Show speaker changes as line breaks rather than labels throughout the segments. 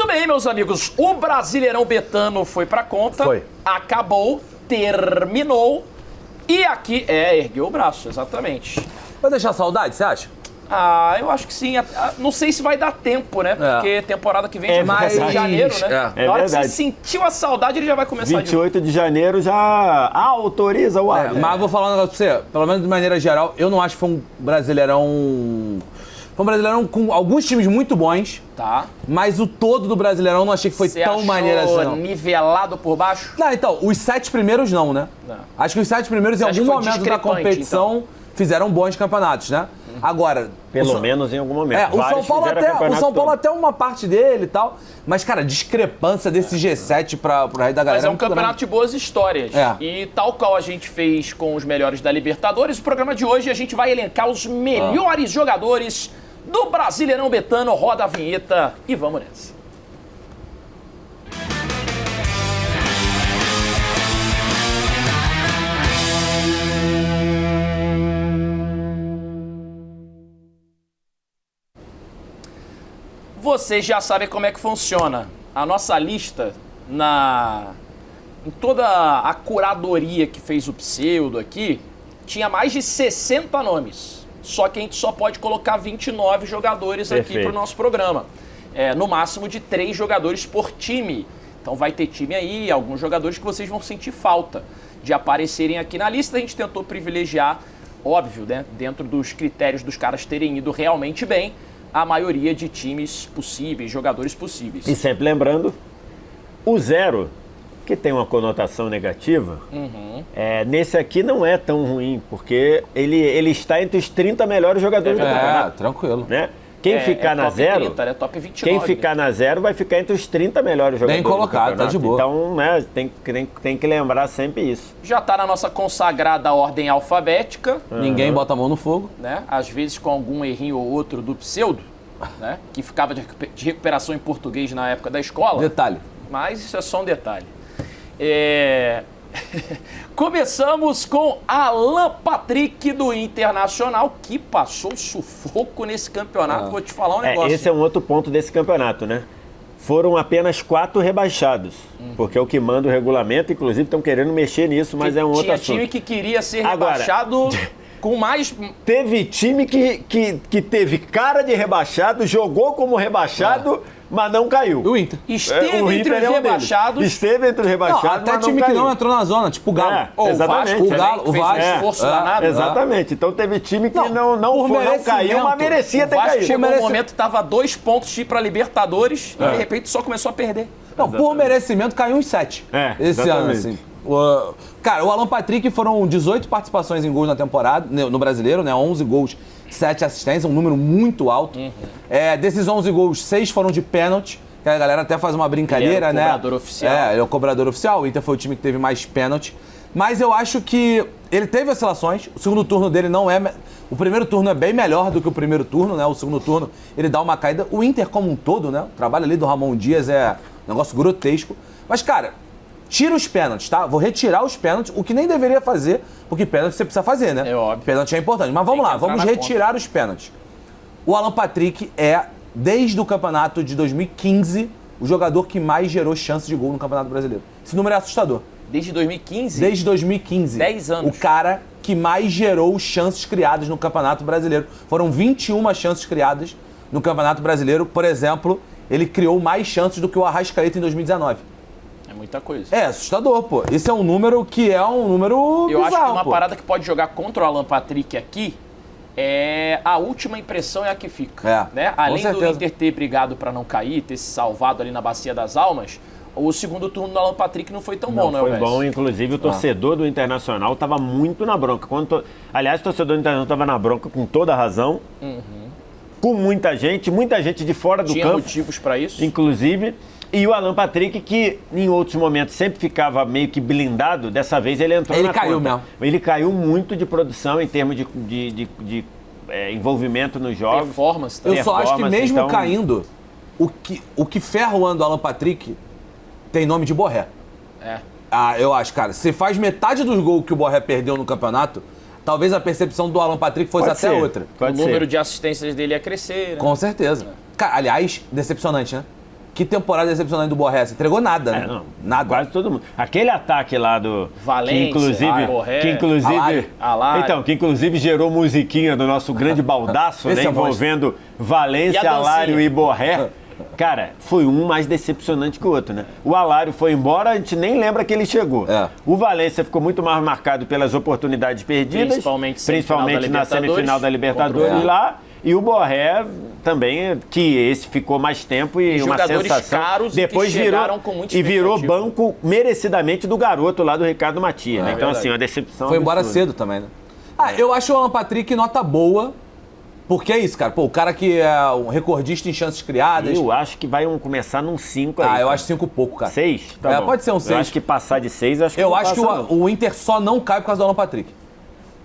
bem, meus amigos. O Brasileirão Betano foi pra conta.
Foi.
Acabou, terminou. E aqui, ergueu o braço, exatamente.
Vai deixar saudade, você acha?
Ah, eu acho que sim. Não sei se vai dar tempo, né? Porque temporada que vem já
mais
em janeiro, né?
É
Na hora que
verdade.
você sentiu a saudade, ele já vai começar de novo.
28 de janeiro já autoriza o ar.
Mas vou falar um negócio pra você. Pelo menos de maneira geral, eu não acho que foi um Brasileirão... Foi um Brasileirão com alguns times muito bons.
Tá.
Mas o todo do Brasileirão eu não achei que foi
Você
tão
achou
maneiro assim, não.
nivelado por baixo?
Não, então, os 7 primeiros não, né?
Não.
Acho que os 7 primeiros,
Você
em
acha
algum
que foi
momento da
discrepante,
competição, fizeram bons campeonatos, né? Agora...
Pelo menos em algum momento.
o
Vários
São Paulo
fizeram
até, o
campeonato
São Paulo
todo.
até uma parte dele e tal. Mas, cara, discrepância desse G7 pro resto da galera.
Mas é um
muito
campeonato
grande.
de boas histórias.
É.
E tal qual a gente fez com os melhores da Libertadores, o programa de hoje a gente vai elencar os melhores jogadores do Brasileirão Betano. Roda a vinheta e vamos nessa. Vocês já sabem como é que funciona. A nossa lista, em toda a curadoria que fez o Pseudo aqui, tinha mais de 60 nomes. Só que a gente só pode colocar 29 jogadores aqui
Perfeito.
para o nosso programa. No máximo de 3 jogadores por time. Então vai ter time aí, alguns jogadores que vocês vão sentir falta de aparecerem aqui na lista. A gente tentou privilegiar, óbvio, né, dentro dos critérios dos caras terem ido realmente bem, a maioria de times possíveis, jogadores possíveis.
E sempre lembrando, o 0, que tem uma conotação negativa, nesse aqui não é tão ruim, porque ele está entre os 30 melhores jogadores do campeonato.
Tranquilo.
Né? Quem ficar na
top
0,
30, né? Top 29,
quem ficar na 0 vai ficar entre os 30 melhores jogadores
Bem colocado,
do campeonato.
tá de boa.
Então, né, tem que lembrar sempre isso.
Já está na nossa consagrada ordem alfabética,
Ninguém bota a mão no fogo.
né? Às vezes com algum errinho ou outro do Pseudo, né? Que ficava de recuperação em português na época da escola.
Detalhe.
Mas isso é só um detalhe. Começamos com Alan Patrick do Internacional, que passou sufoco nesse campeonato. Vou te falar um negócio.
Esse é um outro ponto desse campeonato, né? Foram apenas 4 rebaixados, porque é o que manda o regulamento, inclusive estão querendo mexer nisso, mas é um outro
Tinha
assunto.
time que queria ser
Agora,
rebaixado com mais...
Teve time que teve cara de rebaixado, jogou como rebaixado, mas não caiu.
O Inter.
Esteve
O
entre
Inter
os
é um deles.
rebaixados.
Esteve entre os rebaixados,
Não, até
mas
time
não
que
caiu.
não entrou na zona, tipo o Galo.
Ou
Exatamente.
O Vasco,
O Galo,
também, que
o
fez um
Vasco.
esforço danado.
Exatamente. Então teve time que
Não,
não
por
caiu, mas
merecimento.
merecia
O
ter
Vasco
caído.
chegou no momento que estava 2 pontos de ir para Libertadores e de repente só começou a perder.
Não, por merecimento caiu uns 7. Esse ano,
exatamente.
assim. Cara, o Alan Patrick foram 18 participações em gols na temporada, no Brasileiro, né? 11 gols, 7 assistências, um número muito alto. Desses 11 gols, 6 foram de pênalti, que a galera até faz uma brincadeira,
Ele é o
né?
cobrador oficial.
Ele é o cobrador oficial. O Inter foi o time que teve mais pênalti. Mas eu acho que ele teve oscilações. O segundo turno dele não é... O primeiro turno é bem melhor do que o primeiro turno, né? O segundo turno, ele dá uma caída. O Inter como um todo, né? O trabalho ali do Ramon Dias é um negócio grotesco. Mas, cara, tira os pênaltis, tá? Vou retirar os pênaltis, o que nem deveria fazer, porque pênalti você precisa fazer, né?
É óbvio.
Pênalti é importante. Mas vamos
Tem que
lá,
entrar
vamos
na
retirar os pênaltis. O Alan Patrick é, desde o campeonato de 2015, o jogador que mais gerou chances de gol no Campeonato Brasileiro. Esse número é assustador.
Desde 2015?
Desde 2015.
10 anos.
O cara que mais gerou chances criadas no Campeonato Brasileiro. Foram 21 chances criadas no Campeonato Brasileiro. Por exemplo, ele criou mais chances do que o Arrascaeta em 2019.
É muita coisa.
É assustador, pô. Esse é um número que é um número
Eu
bizarro,
acho que uma
pô.
parada que pode jogar contra o Alan Patrick aqui é a última impressão é a que fica. Né?
com
Além do
certeza.
Inter ter brigado para não cair, ter se salvado ali na Bacia das Almas, o segundo turno do Alan Patrick não foi tão bom, né,
Foi
Wes?
bom, inclusive o torcedor do Internacional estava muito na bronca. Aliás, o torcedor do Internacional estava na bronca com toda a razão, com muita gente de fora do
Tinha
campo,
motivos para isso?
inclusive. E o Alan Patrick, que em outros momentos sempre ficava meio que blindado, dessa vez ele entrou
Ele
na
caiu
conta.
mesmo.
Ele caiu muito de produção em termos de envolvimento nos jogos.
Performance
Eu
também.
só acho que
performance,
mesmo
então-
caindo, o que ferra o ano do Alan Patrick tem nome de Borré. Eu acho, cara. Se faz metade dos gols que o Borré perdeu no campeonato, talvez a percepção do Alan Patrick fosse
Pode
até
ser,
outra.
O
pode
número
ser.
de assistências dele ia crescer, né?
Com certeza. Cara, aliás, decepcionante, né? que temporada decepcionante do Borré. Entregou nada, né?
Não,
nada.
quase todo mundo. Aquele ataque lá do...
Valência, Borré, Alário.
Então, que inclusive gerou musiquinha do nosso grande baldaço, né? Envolvendo Valência, Alário e Borré. Cara, foi um mais decepcionante que o outro, né? O Alário foi embora, a gente nem lembra que ele chegou. O Valência ficou muito mais marcado pelas oportunidades perdidas, principalmente na semifinal da Libertadores lá. E o Borré também, que esse ficou mais tempo e uma sensação.
Caros
depois virou banco merecidamente do garoto lá do Ricardo Matias, né? Então, assim, uma decepção.
Foi embora cedo também, né? Eu acho o Alan Patrick nota boa. Porque é isso, cara. Pô, o cara que é um recordista em chances criadas.
Eu acho que vai começar num 5 aí.
Eu acho 5 pouco, cara.
6? Tá bom.
Pode ser um 6.
Eu acho que passar de 6, acho que
eu acho que o Inter só não cai por causa do Alan Patrick.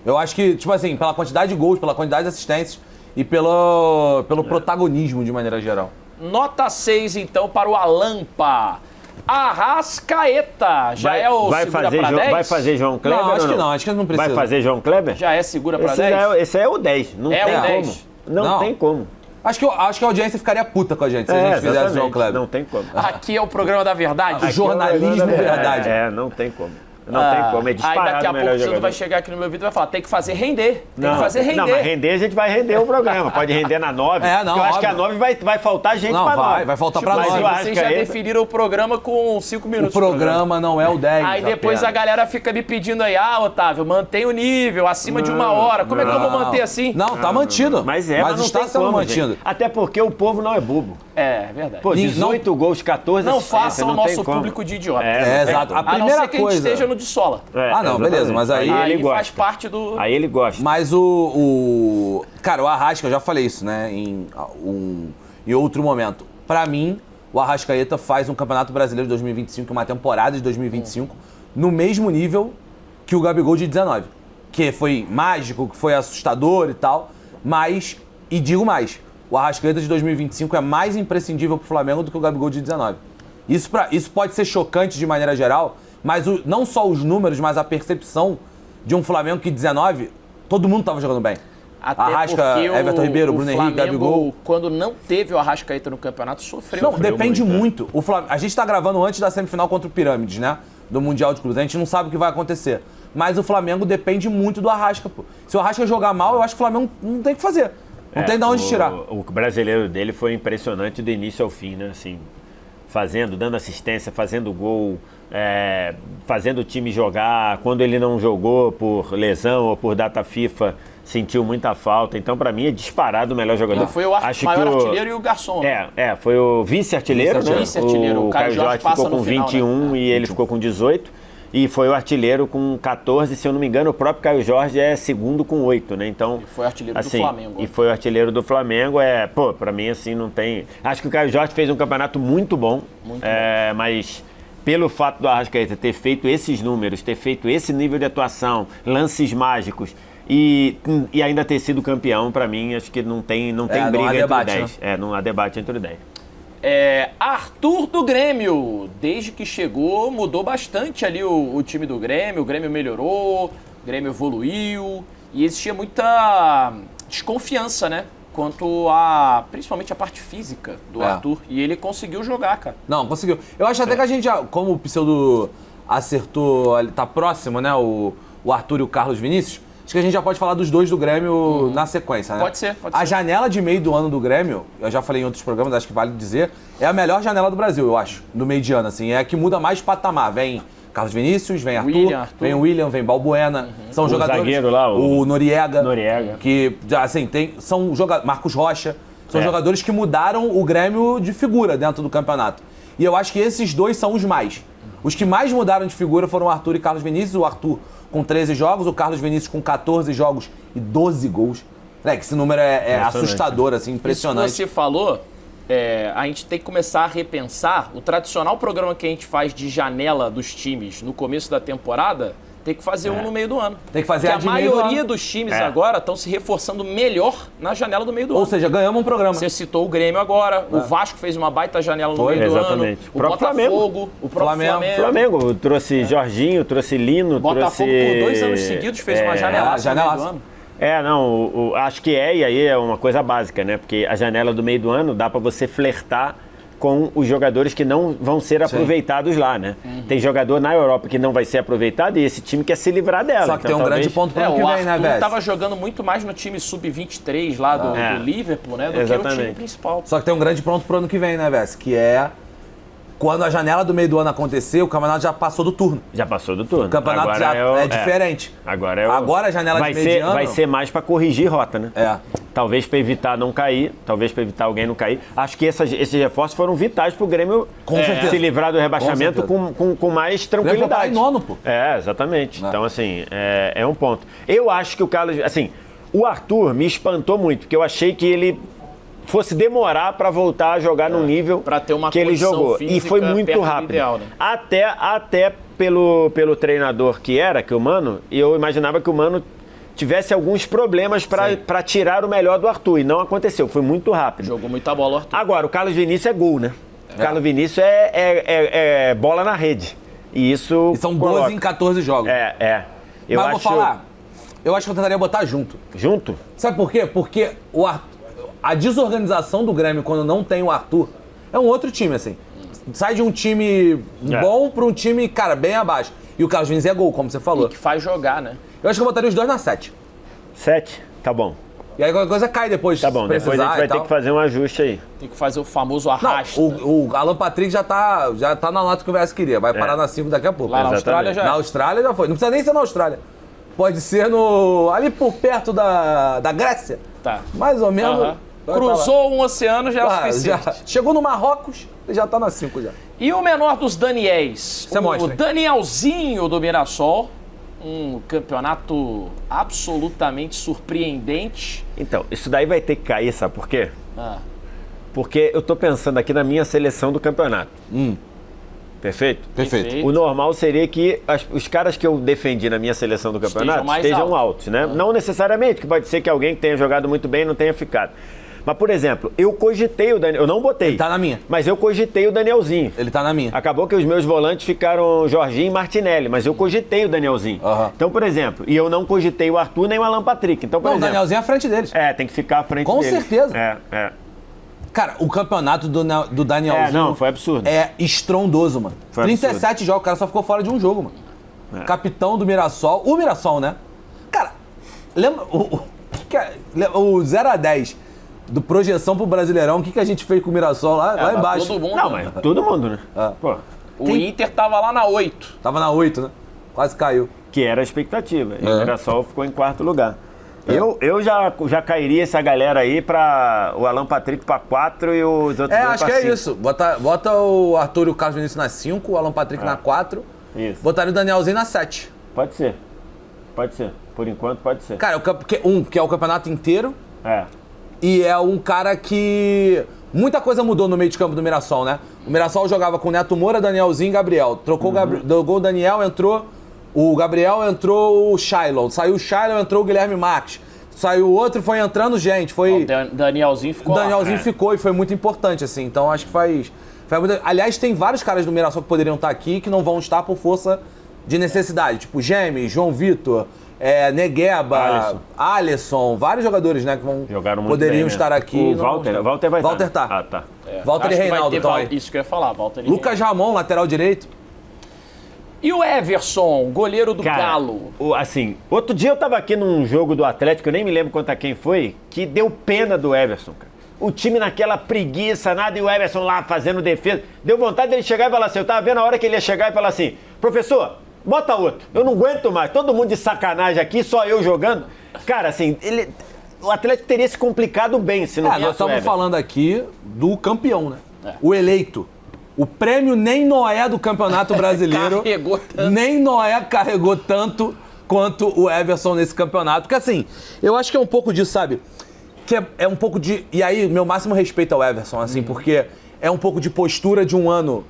Eu acho que, tipo assim, pela quantidade de gols, pela quantidade de assistências e pelo protagonismo de maneira geral.
Nota 6, então, para o Alampa. Arrascaeta. Já é o segura pra 10?
Vai fazer João Kleber?
Não, acho que não. Acho que não precisa.
Vai fazer João Kleber?
Já é segura pra 10?
Esse é o 10. Não tem como. Não tem como.
Acho que a audiência ficaria puta com a gente se a gente fizesse o João Kleber.
Não tem como.
Aqui é o programa da verdade?
Jornalismo verdade.
Não tem como. Não tem como, é disparado.
Aí daqui a pouco o Santo vai chegar aqui no meu vídeo e vai falar, tem que fazer render. Tem que fazer render.
Não, mas render a gente vai render o programa. Pode render na 9.
Não,
eu acho que a 9 vai faltar gente pra 9.
Vai faltar pra 9.
Vocês já definiram o programa com 5 minutos.
O programa não é o 10.
Aí depois a galera fica me pedindo aí, Otávio, mantém o nível, acima de 1 hora. Como é que eu vou manter assim?
Não, tá mantido.
Mas
não
está
sendo mantido.
Gente. Até porque o povo não é bobo.
É verdade.
Pô, 18 gols, 14
Não façam o nosso público de idiota.
Exato.
A não ser que a gente esteja no de sola.
Não, beleza, mas aí
ele gosta.
Faz parte do...
Aí ele gosta.
Mas Cara, o Arrasca, eu já falei isso, né, em outro momento. Pra mim, o Arrascaeta faz um Campeonato Brasileiro de 2025, uma temporada de 2025, no mesmo nível que o Gabigol de 19. Que foi mágico, que foi assustador e tal, mas, e digo mais, o Arrascaeta de 2025 é mais imprescindível pro Flamengo do que o Gabigol de 19. Isso pode ser chocante de maneira geral, mas não só os números, mas a percepção de um Flamengo que 19, todo mundo tava jogando bem.
Até
Arrasca, Everton Ribeiro, Bruno Henrique, Gabigol.
Quando não teve o Arrascaeta no campeonato, sofreu.
Não, depende muito. A gente tá gravando antes da semifinal contra o Pirâmides, né? Do Mundial de Clubes. A gente não sabe o que vai acontecer. Mas o Flamengo depende muito do Arrasca, pô. Se o Arrasca jogar mal, eu acho que o Flamengo não tem o que fazer. Não tem de onde tirar.
O brasileiro dele foi impressionante do início ao fim, né? Assim, dando assistência, fazendo gol, fazendo o time jogar. Quando ele não jogou por lesão ou por data FIFA, sentiu muita falta. Então, pra mim, é disparado o melhor jogador.
Ele foi o maior artilheiro e o garçom.
Foi o vice-artilheiro, né?
Vice-artilheiro.
O Caio Jorge ficou com 21, né? E ele ficou com 18. E foi o artilheiro com 14, se eu não me engano, o próprio Caio Jorge é segundo com 8, né? Então,
e foi artilheiro do Flamengo.
E foi o artilheiro do Flamengo. Pra mim, assim, não tem... Acho que o Caio Jorge fez um campeonato muito bom. Mas pelo fato do Arrascaeta ter feito esses números, ter feito esse nível de atuação, lances mágicos e ainda ter sido campeão, pra mim, acho que não tem briga entre os 10. Né? Não há debate entre os 10.
Arthur do Grêmio, desde que chegou, mudou bastante ali o time do Grêmio. O Grêmio melhorou, o Grêmio evoluiu e existia muita desconfiança, né? Quanto principalmente a parte física do Arthur. E ele conseguiu jogar, cara.
Não, conseguiu. Eu acho até que a gente já, como o Pseudo acertou, tá próximo, né? O Arthur e o Carlos Vinícius. Acho que a gente já pode falar dos dois do Grêmio na sequência, né?
Pode ser.
A janela de meio do ano do Grêmio, eu já falei em outros programas, acho que vale dizer, é a melhor janela do Brasil, eu acho, do meio de ano, assim. É a que muda mais patamar. Vem Carlos Vinícius, vem Arthur, vem o William, vem Balbuena. São jogadores...
zagueiro lá,
o Noriega.
Noriega.
Que, assim, são jogadores... Marcos Rocha. São jogadores que mudaram o Grêmio de figura dentro do campeonato. E eu acho que esses dois são os mais. Os que mais mudaram de figura foram o Arthur e Carlos Vinícius. O Arthur com 13 jogos, o Carlos Vinícius com 14 jogos e 12 gols. Esse número é assustador, assim, impressionante.
Isso que você falou, a gente tem que começar a repensar o tradicional programa que a gente faz de janela dos times no começo da temporada, tem que fazer um no meio do ano.
Tem que fazer
a maioria dos times agora estão se reforçando melhor na janela do meio do ano.
Ou seja, ganhamos um programa.
Você citou o Grêmio agora, o Vasco fez uma baita janela no meio do ano.
O Botafogo,
o próprio
Flamengo trouxe Jorginho, trouxe Lino,
Botafogo por 2 anos seguidos fez uma janela no meio do ano.
Acho que e aí é uma coisa básica, né? Porque a janela do meio do ano dá pra você flertar com os jogadores que não vão ser aproveitados lá, né? Tem jogador na Europa que não vai ser aproveitado e esse time quer se livrar dela.
Só que tem um grande ponto pro ano que vem, né, velho?
O tava jogando muito mais no time sub-23 lá do Liverpool, né? Do que o time principal.
Só que tem um grande ponto pro ano que vem, né, Vess? Que é quando a janela do meio do ano acontecer, o campeonato já passou do turno.
Já passou do turno.
O campeonato
agora
já é diferente.
Agora
a janela de meio de ano...
Vai ser mais para corrigir rota, né?
É.
Talvez para evitar não cair, talvez para evitar alguém não cair. Acho que esses reforços foram vitais pro Grêmio se livrar do rebaixamento com mais tranquilidade.
Em nono, pô.
Exatamente. Então, assim, é um ponto. Eu acho que o Carlos... Assim, o Arthur me espantou muito, porque eu achei que ele fosse demorar para voltar a jogar no nível
pra ter uma
que ele jogou. E foi muito rápido. Ideal, né? Até pelo treinador que o Mano, eu imaginava que o Mano tivesse alguns problemas para tirar o melhor do Arthur. E não aconteceu, foi muito rápido.
Jogou muita bola o Arthur.
Agora, o Carlos Vinícius é gol, né? O Carlos Vinícius é bola na rede. E isso
e são 12 em 14 jogos.
Mas
vou falar, eu acho que eu tentaria botar junto.
Junto?
Sabe por quê? Porque a desorganização do Grêmio quando não tem o Arthur é um outro time, assim. Sai de um time bom para um time, cara, bem abaixo. E o Carlos Vinícius é gol, como você falou.
E que faz jogar, né?
Eu acho que eu botaria os dois na 7.
7? Tá bom.
E aí qualquer coisa cai depois.
Tá bom, depois a gente vai ter que fazer um ajuste aí.
Tem que fazer o famoso arrasto.
O Alan Patrick já tá na nota que o Vess queria. Vai parar na 5 daqui a pouco.
Lá na Austrália já.
Na Austrália já foi. Não precisa nem ser na Austrália. Pode ser ali por perto da Grécia.
Tá.
Mais ou menos.
Cruzou um oceano já é o suficiente.
Chegou no Marrocos, ele já tá na 5 já.
E o menor dos Daniéis? O Danielzinho do Mirassol. Um campeonato absolutamente surpreendente.
Então, isso daí vai ter que cair, sabe por quê? Porque eu tô pensando aqui na minha seleção do campeonato. Perfeito?
Perfeito.
O normal seria que os caras que eu defendi na minha seleção do campeonato estejam altos, né? Não necessariamente, que pode ser que alguém que tenha jogado muito bem não tenha ficado. Mas, por exemplo, eu cogitei o Daniel. Eu não botei.
Ele tá na minha.
Mas eu cogitei o Danielzinho.
Ele tá na minha.
Acabou que os meus volantes ficaram Jorginho e Martinelli, mas eu cogitei o Danielzinho. Então, por exemplo, e eu não cogitei o Arthur nem o Alan Patrick. Então, por exemplo,
o Danielzinho é à frente deles.
Tem que ficar à frente
deles.
Com
certeza. Cara, o campeonato do Danielzinho...
foi absurdo.
É estrondoso, mano.
Foi
37
absurdo.
jogos, o cara só ficou fora de um jogo, mano. Capitão do Mirassol. O Mirassol, né? Cara, lembra o 0-10 do projeção pro Brasileirão, o que a gente fez com o Mirassol lá embaixo?
Todo mundo,
mas todo mundo, né?
Pô. O Inter tava lá na 8.
Tava na 8, né? Quase caiu.
Que era a expectativa. E o Mirassol ficou em 4º lugar. Eu já cairia essa galera aí pra o Alan Patrick pra 4 e os outros dois pra 5.
Acho que é isso. Bota o Arthur e o Carlos Vinícius na 5, o Alan Patrick na 4.
Isso.
Botaria o Danielzinho na 7.
Pode ser. Por enquanto, pode ser.
Cara, que é o campeonato inteiro.
E
é um cara que... Muita coisa mudou no meio de campo do Mirassol, né? O Mirassol jogava com Neto Moura, Danielzinho e Gabriel. Trocou o Daniel, entrou o Gabriel, entrou o Shailon. Saiu o Shailon, entrou o Guilherme Marques. Saiu o outro, foi entrando gente. O
Danielzinho ficou.
O Danielzinho ficou e foi muito importante, assim. Então acho que faz muito... Aliás, tem vários caras do Mirassol que poderiam estar aqui que não vão estar por força de necessidade. Tipo Gêmeos, João Vitor... Negueba, Alisson, vários jogadores, né, que poderiam estar aqui.
O Walter vai estar.
Walter tá.
Tá.
Walter e Reinaldo estão aí.
Isso que eu ia falar, Walter e
Lucas Ramon, lateral direito.
E o Everson, goleiro do Galo?
Assim, outro dia eu tava aqui num jogo do Atlético, eu nem me lembro contra quem foi, que deu pena do Everson, cara. O time naquela preguiça, nada, e o Everson lá fazendo defesa. Deu vontade dele chegar e falar assim, eu tava vendo a hora que ele ia chegar e falar assim, professor, bota outro. Eu não aguento mais. Todo mundo de sacanagem aqui, só eu jogando. Cara, assim, o Atlético teria se complicado bem se não fosse o Everton.
Nós estamos falando aqui do campeão, né? O eleito. O prêmio nem Noé do Campeonato Brasileiro.
Carregou tanto.
Nem Noé carregou tanto quanto o Everson nesse campeonato. Porque assim, eu acho que é um pouco disso, sabe? Que é um pouco de... E aí, meu máximo respeito ao Everson, assim, porque é um pouco de postura de um ano...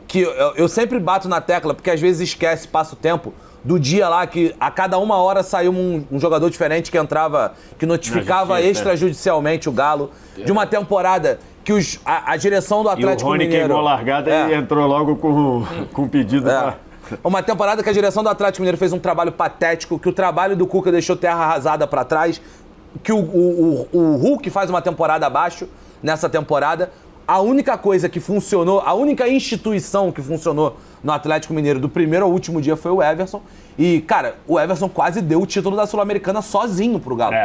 que eu sempre bato na tecla, porque às vezes esquece, passa o tempo, do dia lá que a cada 1 hora saiu um jogador diferente que entrava, que notificava extrajudicialmente o Galo, de uma temporada que a direção do Atlético Mineiro...
E o Rony queimou a largada e entrou logo com pedido pra...
Uma temporada que a direção do Atlético Mineiro fez um trabalho patético, que o trabalho do Cuca deixou terra arrasada pra trás, que o Hulk faz uma temporada abaixo nessa temporada. a única coisa que funcionou, a única instituição que funcionou no Atlético Mineiro do primeiro ao último dia foi o Everson. E, cara, o Everson quase deu o título da Sul-Americana sozinho pro Galo.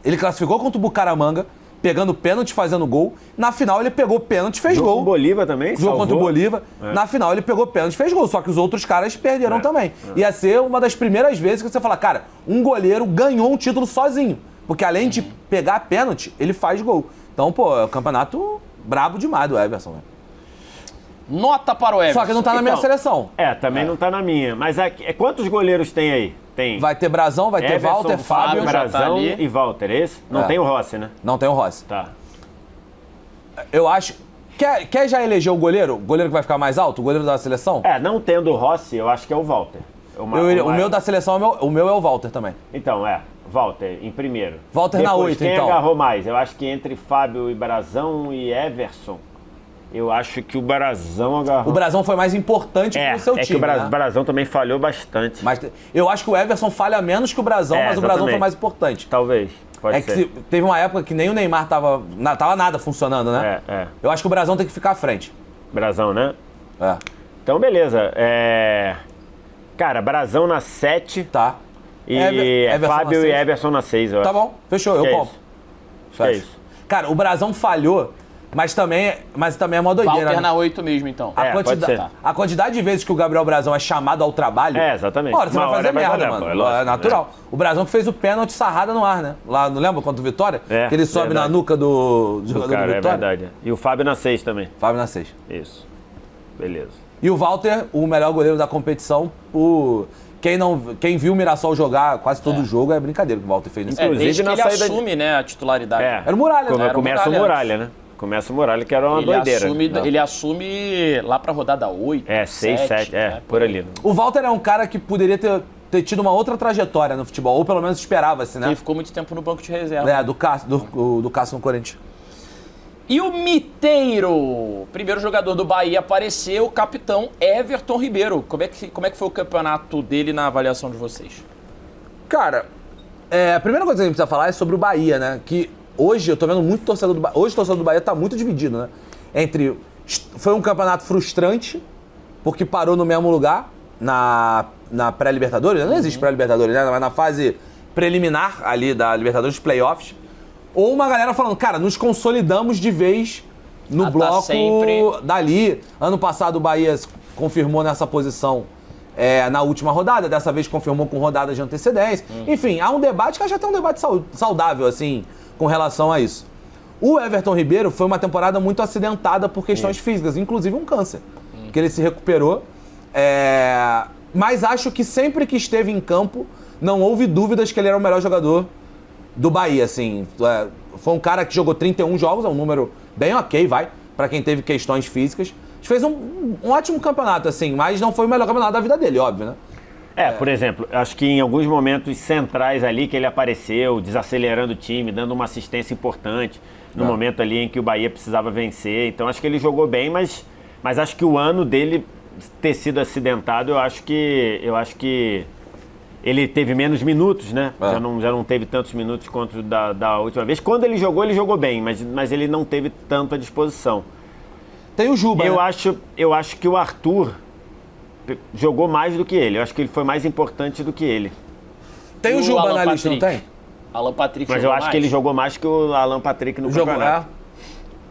Ele classificou contra o Bucaramanga, pegando pênalti, fazendo gol. Na final ele pegou pênalti, fez gol.
Com o Bolívar também,
jogou contra o Bolívar. Na final ele pegou pênalti, fez gol. Só que os outros caras perderam também. Ia ser uma das primeiras vezes que você fala, cara, um goleiro ganhou um título sozinho. Porque além de pegar pênalti, ele faz gol. Então, pô, é um campeonato brabo demais do Everson, né?
Nota para o Everson.
Só que não tá na minha seleção.
Também não tá na minha. Mas quantos goleiros tem aí? Tem.
Vai ter Brazão, vai ter
Everson,
Walter, Fábio.
Brazão e Walter, é esse? Não tem o Rossi, né?
Não tem o Rossi.
Tá.
Eu acho... Quer já eleger o goleiro? O goleiro que vai ficar mais alto? O goleiro da seleção?
Não tendo o Rossi, eu acho que é o Walter.
O meu da seleção, o meu é o Walter também.
Então, Walter em primeiro.
Walter
depois,
na 8,
quem
então.
Quem agarrou mais? Eu acho que entre Fábio e Brazão e Everson, eu acho que o Brazão agarrou.
O Brazão foi mais importante pro seu time,
que o Brazão também falhou bastante.
Mas eu acho que o Everson falha menos que o Brazão, mas o Brazão foi mais importante.
Talvez, pode ser.
Que teve uma época que nem o Neymar tava nada funcionando, né? Eu acho que o Brazão tem que ficar à frente.
Brazão, né? Então, beleza. Cara, Brazão na 7.
Tá.
E Fábio e Everson na 6, eu acho.
Tá bom, fechou, eu compro.
Acho que é isso.
Cara, o Brazão falhou, mas também é uma doideira.
Walter
né?
na 8 mesmo, então.
A quantidade de vezes que o Gabriel Brazão é chamado ao trabalho...
exatamente.
Ora, você vai fazer merda, mano. É natural. O Brazão que fez o pênalti sarrada no ar, né? Lá, não lembra contra o Vitória? Que ele sobe na nuca do jogador do Vitória.
É verdade. E o Fábio na 6 também.
Fábio na 6.
Isso. Beleza.
E o Walter, o melhor goleiro da competição, Quem viu o Mirassol jogar quase todo o jogo é brincadeira que o Walter fez.
Inclusive, desde que ele assume, né, a titularidade.
Era o Muralha, né?
Começa o Muralha, né? Começa o Muralha, que era uma doideira.
Ele assume lá pra rodada 8,
6, 7, por ali.
O Walter é um cara que poderia ter tido uma outra trajetória no futebol, ou pelo menos esperava-se, né?
Ele ficou muito tempo no banco de reserva.
Do Cássio no Corinthians.
E o Miteiro, primeiro jogador do Bahia, apareceu, o capitão Everton Ribeiro. Como é que foi o campeonato dele na avaliação de vocês?
Cara, a primeira coisa que a gente precisa falar é sobre o Bahia, né? Que hoje eu tô vendo muito torcedor do Bahia. Hoje o torcedor do Bahia tá muito dividido, né? Foi um campeonato frustrante, porque parou no mesmo lugar na pré-Libertadores. Não existe pré-Libertadores, né? Mas na fase preliminar ali da Libertadores, playoffs. Ou uma galera falando, cara, nos consolidamos de vez no bloco dali. Ano passado o Bahia confirmou nessa posição na última rodada, dessa vez confirmou com rodadas de antecedência. Enfim, há um debate que acho até um debate saudável, assim, com relação a isso. O Everton Ribeiro foi uma temporada muito acidentada por questões físicas, inclusive um câncer, que ele se recuperou. Mas acho que sempre que esteve em campo, não houve dúvidas que ele era o melhor jogador do Bahia, assim. Foi um cara que jogou 31 jogos, é um número bem ok, pra quem teve questões físicas. Fez um ótimo campeonato, assim, mas não foi o melhor campeonato da vida dele, óbvio, né?
Por exemplo, acho que em alguns momentos centrais ali que ele apareceu, desacelerando o time, dando uma assistência importante, no momento ali em que o Bahia precisava vencer. Então acho que ele jogou bem, mas acho que o ano dele ter sido acidentado, eu acho que ele teve menos minutos, né? Já não teve tantos minutos quanto da última vez. Quando ele jogou bem, mas ele não teve tanto à disposição.
Tem o Juba,
Eu acho que o Arthur jogou mais do que ele. Eu acho que ele foi mais importante do que ele.
Tem o Juba na lista, não tem?
Alan Patrick
Mas eu acho que ele jogou mais que o Alan Patrick no campeonato.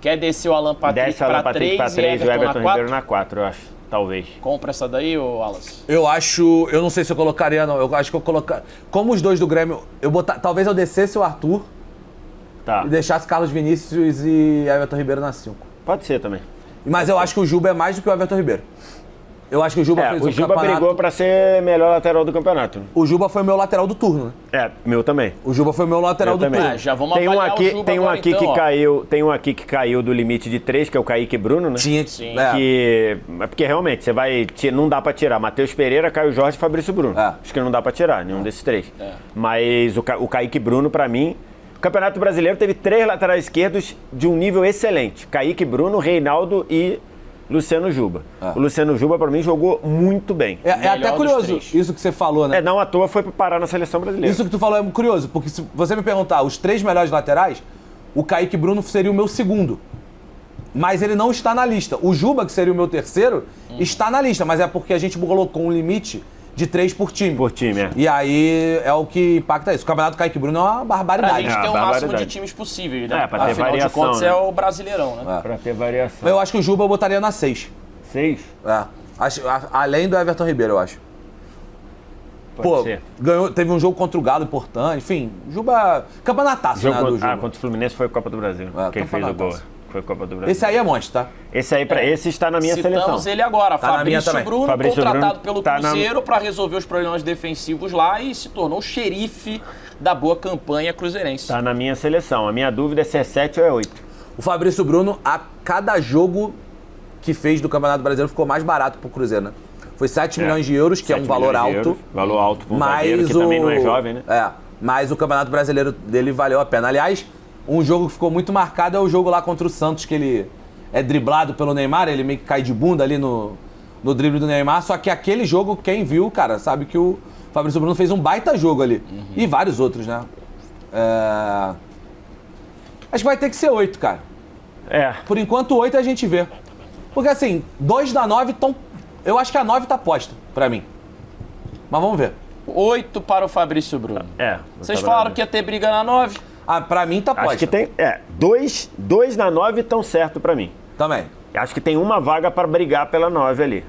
Quer descer o Alan Patrick
Desce o Alan Patrick pra 3 e o Everton Ribeiro na 4, eu acho. Talvez.
Compra essa daí, ô Wallace?
Eu não sei se eu colocaria, não. Eu acho que eu colocaria. Como os dois do Grêmio, talvez eu descesse o Arthur e deixasse Carlos Vinícius e Everton Ribeiro na 5.
Pode ser também.
Mas eu acho que o Juba é mais do que o Everton Ribeiro. Eu acho que o Juba fez
o Juba brigou pra ser melhor lateral do campeonato.
O Juba foi o meu lateral do turno, né?
Meu também.
O Juba foi o meu lateral do turno.
Já vamos avaliar o Juba
tem um
agora,
aqui
então,
tem um aqui que caiu do limite de 3, que é o Kaique Bruno, né?
Sim.
Porque realmente, não dá pra tirar Matheus Pereira, Caio Jorge e Fabrício Bruno. Acho que não dá pra tirar nenhum desses 3. Mas o Kaique Bruno, pra mim, o Campeonato Brasileiro teve 3 laterais esquerdos de um nível excelente. Kaique Bruno, Reinaldo e Luciano Juba. O Luciano Juba, pra mim, jogou muito bem.
É até curioso isso que você falou, né?
Não à toa foi parar na seleção brasileira.
Isso que tu falou é curioso, porque se você me perguntar os 3 melhores laterais, o Kaique Bruno seria o meu segundo. Mas ele não está na lista. O Juba, que seria o meu terceiro, está na lista, mas é porque a gente colocou um limite de 3 por time.
Por time, é.
E aí é o que impacta isso. O campeonato do Kaique Bruno é uma barbaridade.
A gente tem o máximo
barbaridade.
de times possíveis, né?
Pra ter
Afinal
variação,
de contas,
né?
é o Brasileirão, né?
Pra ter variação.
Eu acho que o Juba eu botaria na 6.
6?
Além do Everton Ribeiro, eu acho.
Pode ser.
Teve um jogo contra o Galo importante. Enfim, Juba... Campeonataço, né, do Juba.
Contra o Fluminense foi Copa do Brasil. Quem fez o gol foi Copa do Brasil.
Esse aí é monstro, tá?
Esse está na minha
Citamos
seleção.
ele agora,
Tá na minha
Fabrício
também.
Bruno,
Fabrício
contratado
Bruno
pelo
tá
Cruzeiro para resolver os problemas defensivos lá e se tornou o xerife da boa campanha cruzeirense.
Está na minha seleção. A minha dúvida é se é 7 ou é 8.
O Fabrício Bruno, a cada jogo que fez do Campeonato Brasileiro, ficou mais barato pro Cruzeiro, né? Foi 7 milhões de euros, que é um valor alto.
Valor alto para um zagueiro que também não é jovem, né?
Mas o Campeonato Brasileiro dele valeu a pena. Aliás, um jogo que ficou muito marcado é o jogo lá contra o Santos, que ele é driblado pelo Neymar, ele meio que cai de bunda ali no drible do Neymar, só que aquele jogo, quem viu, cara, sabe que o Fabrício Bruno fez um baita jogo ali. E vários outros, né? Acho que vai ter que ser 8, cara. Por enquanto, 8 a gente vê. Porque assim, 2 da 9 estão... Eu acho que a 9 tá posta, pra mim. Mas vamos ver.
8 para o Fabrício Bruno. Vocês falaram que ia ter briga na 9?
Pra mim tá posta.
Acho que tem... 2 na 9 estão certo pra mim.
Também.
Acho que tem uma vaga pra brigar pela 9 ali.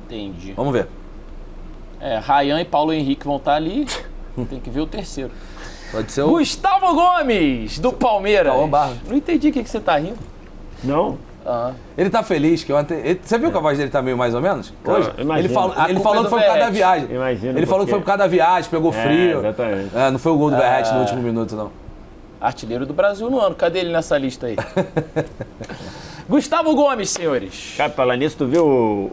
Entendi.
Vamos ver.
Ryan e Paulo Henrique vão estar ali. Tem que ver o terceiro.
Pode ser o...
Gustavo Gomes, do Palmeiras. Não entendi o que você tá rindo.
Não?
Ele tá feliz que ontem... Você viu que a voz dele tá meio mais ou menos? Hoje? Ele falou que foi por causa da viagem. Ele falou que foi por causa da viagem, pegou frio.
Exatamente.
Não foi o gol do Verratti no último minuto, não.
Artilheiro do Brasil no ano. Cadê ele nessa lista aí? Gustavo Gomes, senhores.
Cara, falando nisso, tu viu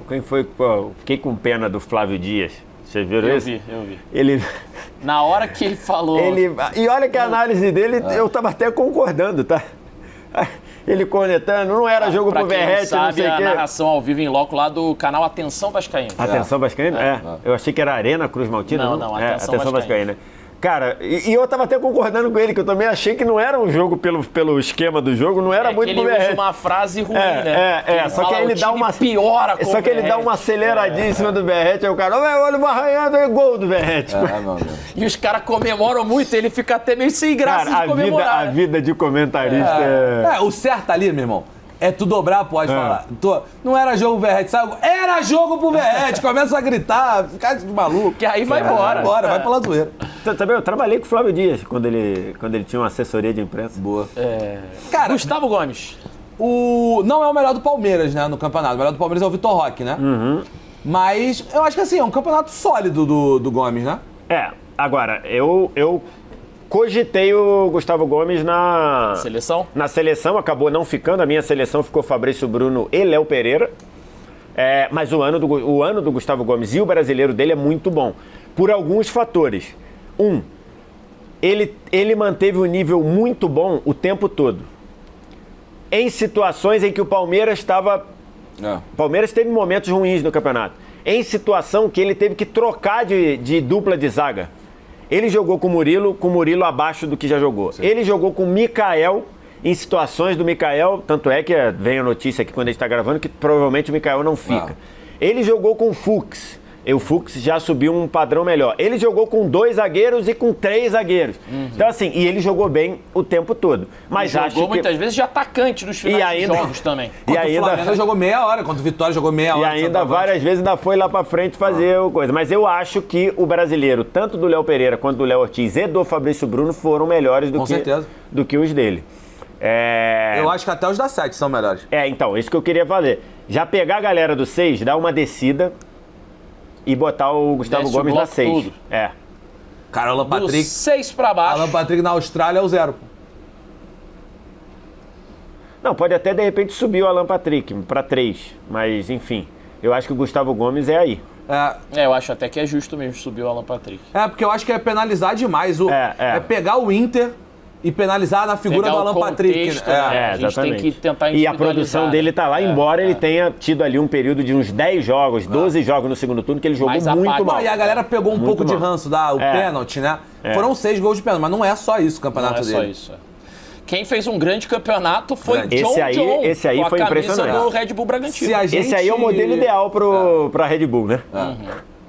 quem foi? Pô, fiquei com pena do Flávio Dias. Vocês viram isso?
Eu vi.
Ele...
Na hora que ele falou...
E olha que a análise dele, eu tava até concordando, tá? Ele cornetando, não era jogo pro Verratti, não sei o quê.
A narração ao vivo em loco lá do canal Atenção Vascaíno.
Atenção Vascaíno? Eu achei que era Arena Cruz Maltina.
Não,
Atenção Vascaíno. Cara, e eu tava até concordando com ele, que eu também achei que não era um jogo pelo esquema do jogo, não era muito pro Verratti.
Ele usa uma frase ruim, né?
Só que ele dá uma...
piora com
Só que ele dá uma aceleradinha em cima do Verratti, aí o cara, olha o arranhando, é gol do Verratti.
E os caras comemoram muito, ele fica até meio sem graça de comemorar.
A vida de comentarista
o certo ali, meu irmão, é tu dobrar, pode falar. Não era jogo pro Verratti, sabe? Era jogo pro Verratti, começa a gritar, ficar de maluco.
Que aí vai embora.
Vai pela zoeira.
Também eu trabalhei com o Flávio Dias, quando ele tinha uma assessoria de imprensa.
Boa.
Cara, Gustavo Gomes.
Não é o melhor do Palmeiras, né, no campeonato. O melhor do Palmeiras é o Vitor Roque, né? Mas eu acho que assim, é um campeonato sólido do Gomes, né?
Agora, eu cogitei o Gustavo Gomes na
Seleção?
Na seleção, acabou não ficando. A minha seleção ficou Fabrício Bruno e Léo Pereira. Mas o ano do Gustavo Gomes e o brasileiro dele é muito bom. Por alguns fatores. Ele manteve um nível muito bom o tempo todo. Em situações em que o Palmeiras estava... O Palmeiras teve momentos ruins no campeonato. Em situação que ele teve que trocar de dupla de zaga. Ele jogou com o Murilo abaixo do que já jogou. Sim. Ele jogou com o Mikael, em situações do Mikael, tanto é que vem a notícia aqui quando a gente está gravando, que provavelmente o Mikael não fica. Ele jogou com o Fux. E o Fux já subiu um padrão melhor. Ele jogou com 2 zagueiros e com 3 zagueiros. Então, assim, e ele jogou bem o tempo todo. Mas
ele jogou muitas vezes de atacante nos finais de jogos também.
Contra o Flamengo jogou meia hora, contra o Vitória jogou meia hora.
E ainda várias vezes ainda foi lá pra frente fazer coisa. Mas eu acho que o brasileiro, tanto do Léo Pereira quanto do Léo Ortiz e do Fabrício Bruno, foram melhores do que os dele.
Eu acho que até os da 7 são melhores.
Então, isso que eu queria fazer. Já pegar a galera do 6, dar uma descida e botar o Gustavo Gomes na 6.
Cara, o Alan Patrick...
Do 6 pra baixo.
Alan Patrick na Austrália é o 0.
Não, pode até de repente subir o Alan Patrick pra 3. Mas, enfim, eu acho que o Gustavo Gomes é aí.
Eu acho até que é justo mesmo subir o Alan Patrick.
Porque eu acho que é penalizar demais. É pegar o Inter e penalizar na figura
pegar
do Alan Patrick.
A gente tem que tentar
E a produção dele tá lá, embora ele tenha tido ali um período de uns 10 jogos, 12 jogos no segundo turno, que ele jogou muito mal.
E a galera pegou um pouco de ranço, o pênalti, né? Foram 6 gols de pênalti, mas não é só isso o campeonato dele.
Não é só isso. Quem fez um grande campeonato foi John John.
Esse aí foi impressionante.
Do Red Bull Bragantino.
Esse aí é o modelo ideal pra Red Bull, né?